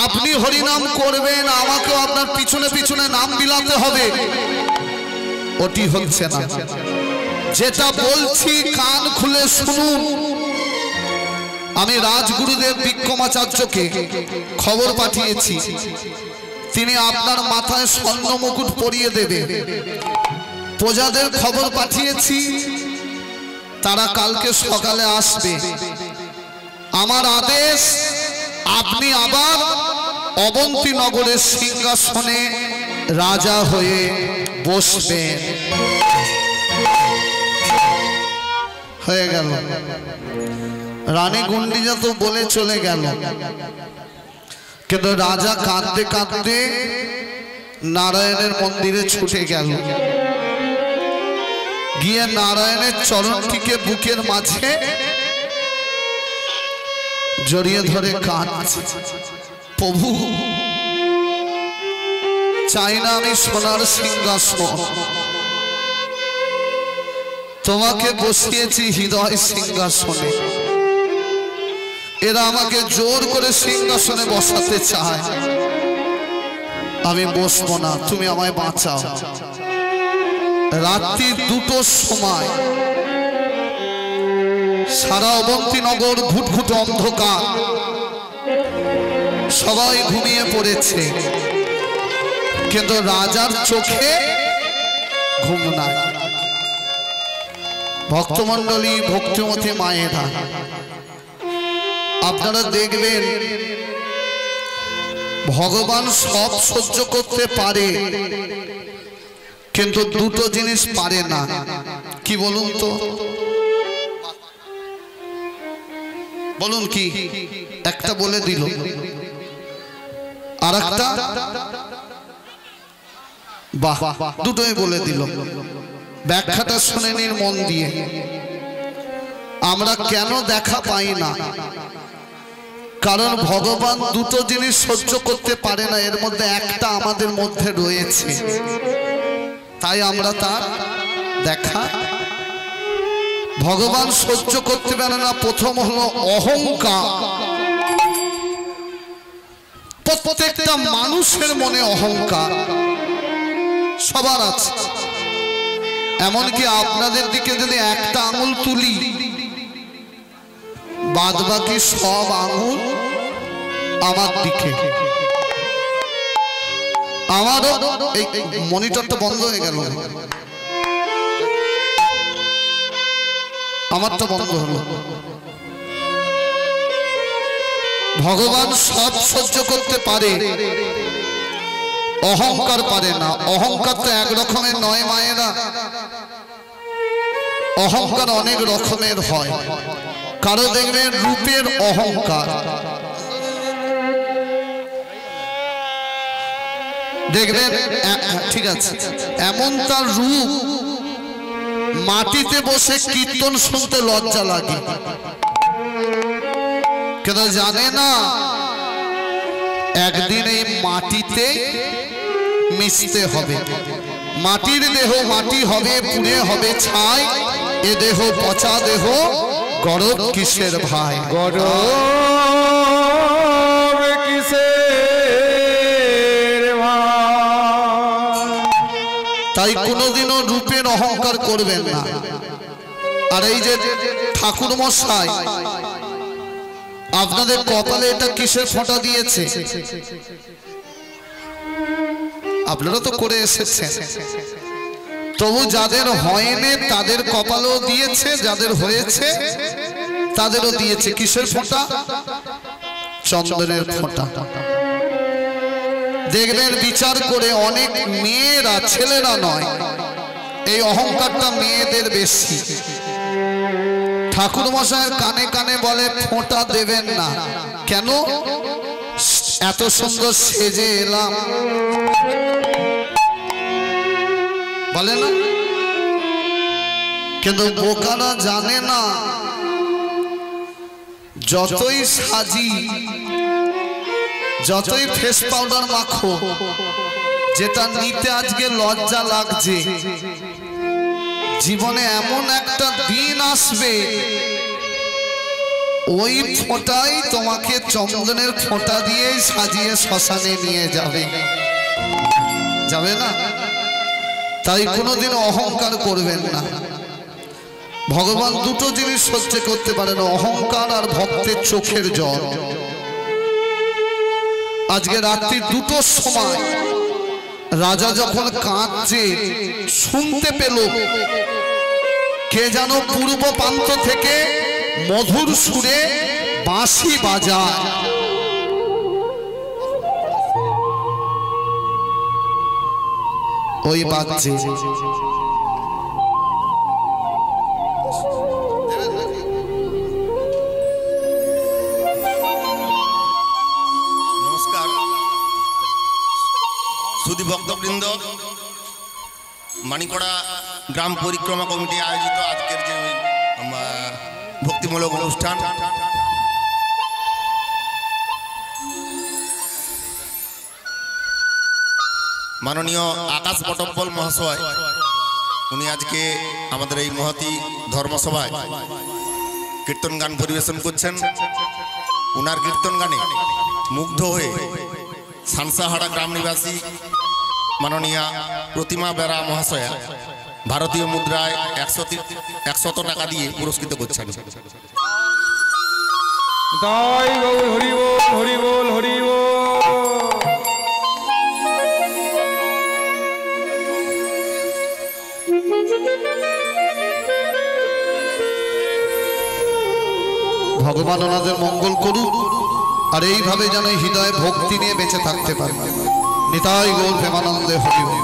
A: আপনি হরিনাম করবেন, আমাকেও আপনার পিছনে পিছনে নাম বিলাতে হবে। ওটি হচ্ছে না, যেটা বলছি কান খুলে শুনুন। আমি রাজগুরুদেব বিক্রমাচার্যকে খবর পাঠিয়েছি, তিনি আপনার মাথায় স্বর্ণ মুকুট পরিয়ে দেবে। প্রজাদের খবর পাঠিয়েছি, তারা কালকে সকালে আসবে। আমার আদেশ, আপনি আবার অবন্তী নগরের সিংহাসনে রাজা হয়ে বসবেন। হয়ে গেল। রানী গুন্ডিজা তো বলে চলে গেল। কিন্তু রাজা কাঁদতে কাঁদতে নারায়ণের মন্দিরে ছুটে গেল, গিয়ে নারায়ণের চরণটিকে বুকের মাঝে জড়িয়ে ধরে কাঁদছে। প্রভু, চাই না আমি সোনার সিংহাসন, তোমাকে বসিয়েছি হৃদয় সিংহাসনে। এরা আমাকে জোর করে সিংহাসনে বসাতে চায়, আমি বসবো না, তুমি আমায় বাঁচাও। রাত্রি 2টোর সময় সারা অবন্তীনগর ঘুটঘুট অন্ধকার, সবাই ঘুমিয়ে পড়েছে, কিন্তু রাজার চোখে ঘুম নাই। ভক্তমণ্ডলী, ভক্তিমতী মায়েরা, আপনারা দেখবেন ভগবান সব সহ্য করতে পারে, কিন্তু দুটো জিনিস পারে না। কি বলুন তো, বলুন কি? একটা বলে দিল, আর একটা বাহ, দুটোই বলে দিল। ব্যাখ্যাটা শুনে নিন মন দিয়ে। আমরা কেন দেখা পাই না? কারণ ভগবান দুটো জিনিস সহ্য করতে পারে না, এর মধ্যে একটা আমাদের মধ্যে রয়েছে, তাই আমরা তার দেখা। ভগবান সহ্য করতে পারে না, প্রথম হলো অহংকার। প্রত্যেকটা মানুষের মনে অহংকার সবার আছে। এমনকি আপনাদের দিকে যদি একটা আঙুল তুলি, বাদ বাকি সব আঙুল আমার দিকে। আমারও এই মনিটরটা বন্ধ হয়ে গেল, আমারটা বন্ধ হলো। ভগবান সব সহ্য করতে পারে, অহংকার পারে না। অহংকার তো এক রকমের নয় মায়েরা, অহংকার অনেক রকমের হয়। কারো দেখবেন রূপের অহংকার, দেখবেন ঠিক আছে, এমন তার রূপ মাটিতে বসে কীর্তন শুনতে লজ্জা লাগে, কেন জানে না একদিন এই মাটিতে মিশতে হবে। মাটির দেহ মাটি হবে, পুড়ে হবে ছাই। এ দেহ পচা দেহ, গরব কিসের ভাই?
B: গরব কিসের ভাই?
A: তাই কোনোদিনও রূপের অহংকার করবেন না। আর এই যে ঠাকুর মশাই আপনাদের কপালে এটা কিসের ফোঁটা দিয়েছে? আপনারা তো করে এসেছেন, তবু যাদের হয়নি তাদের কপালেও দিয়েছে, যাদের হয়েছে তাদেরও দিয়েছে। কিসের ফোঁটা? চন্দনের ফোঁটা। দেখবেন বিচার করে অনেক মেয়েরা, ছেলেরা নয়, এই অহংকারটা মেয়েদের বেশি। ঠাকুর মশাইয়ের কানে কানে বলে ফোঁটা দেবেন না। কেন? এত সুন্দর সেজে এলাম, বলে না। কিন্তু বোকারা জানে না, যতই সাজি, যতই ফেস পাউডার মাখো, যেটা নিতে আজকে লজ্জা লাগছে, জীবনে এমন একটা দিন আসবে, ওই ফোঁটাই তোমাকে চন্দনের ফোঁটা দিয়ে সাজিয়ে শ্মশানে নিয়ে যাবে, যাবে না? তাই কোনোদিন অহংকার করবেন না। ভগবান দুটো জিনিস সহ্য করতে পারে না, অহংকার আর ভক্তের চোখের জল। আজকে রাত্রি 2টোর সময় রাজা যখন কাঁদছে, শুনতে পেল কে যেন পূর্ব প্রান্ত থেকে মধুর সুরে বাঁশি বাজায়। ওই বাজছে,
D: নমস্কার। সুধী ভক্তবৃন্দ, মানিকড়া গ্রাম পরিক্রমা কমিটি আয়োজিত আজকের যে ভক্তিমূলক অনুষ্ঠান, মাননীয় আকাশ পটব্বল মহাশয় উনি আজকে আমাদের এই মহতী ধর্মসভায় কীর্তন গান পরিবেশন করছেন। উনার কীর্তন গানে মুগ্ধ হয়ে সানসাহারা গ্রাম নিবাসী মাননীয়া প্রতিমা বেরা মহাশয়া ভারতীয় মুদ্রায় 100 টাকা দিয়ে পুরস্কৃত করছেন।
B: তাই গৌর হরি বল হরি বল হরি বল।
A: ভগবান ওনাদের মঙ্গল করুক, আর এইভাবে যেন হৃদয়ে ভক্তি নিয়ে বেঁচে থাকতে পারে। নিতাই গৌর প্রেমানন্দে হরি বল।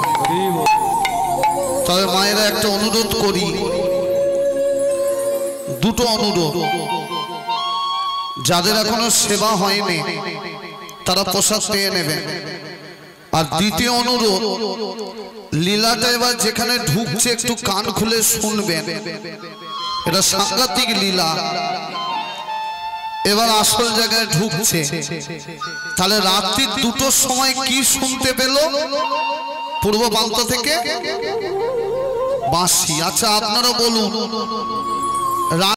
A: তবে মায়েরা একটা অনুরোধ করি, দুটো অনুরোধ। যাদের এখনো সেবা হয়নি তারা প্রসাদ পেয়ে নেবেন। আর দ্বিতীয় অনুরোধ, লীলাটা এবার যেখানে ঢুকছে একটু কান খুলে শুনবেন। এটা সাংঘাতিক লীলা, এবার আসল জায়গায় ঢুকছে। তাহলে রাত্রি 2টোর সময় কি শুনতে পেল? পূর্ব প্রান্ত থেকে বাঁশি। আচ্ছা আপনারা বলুন।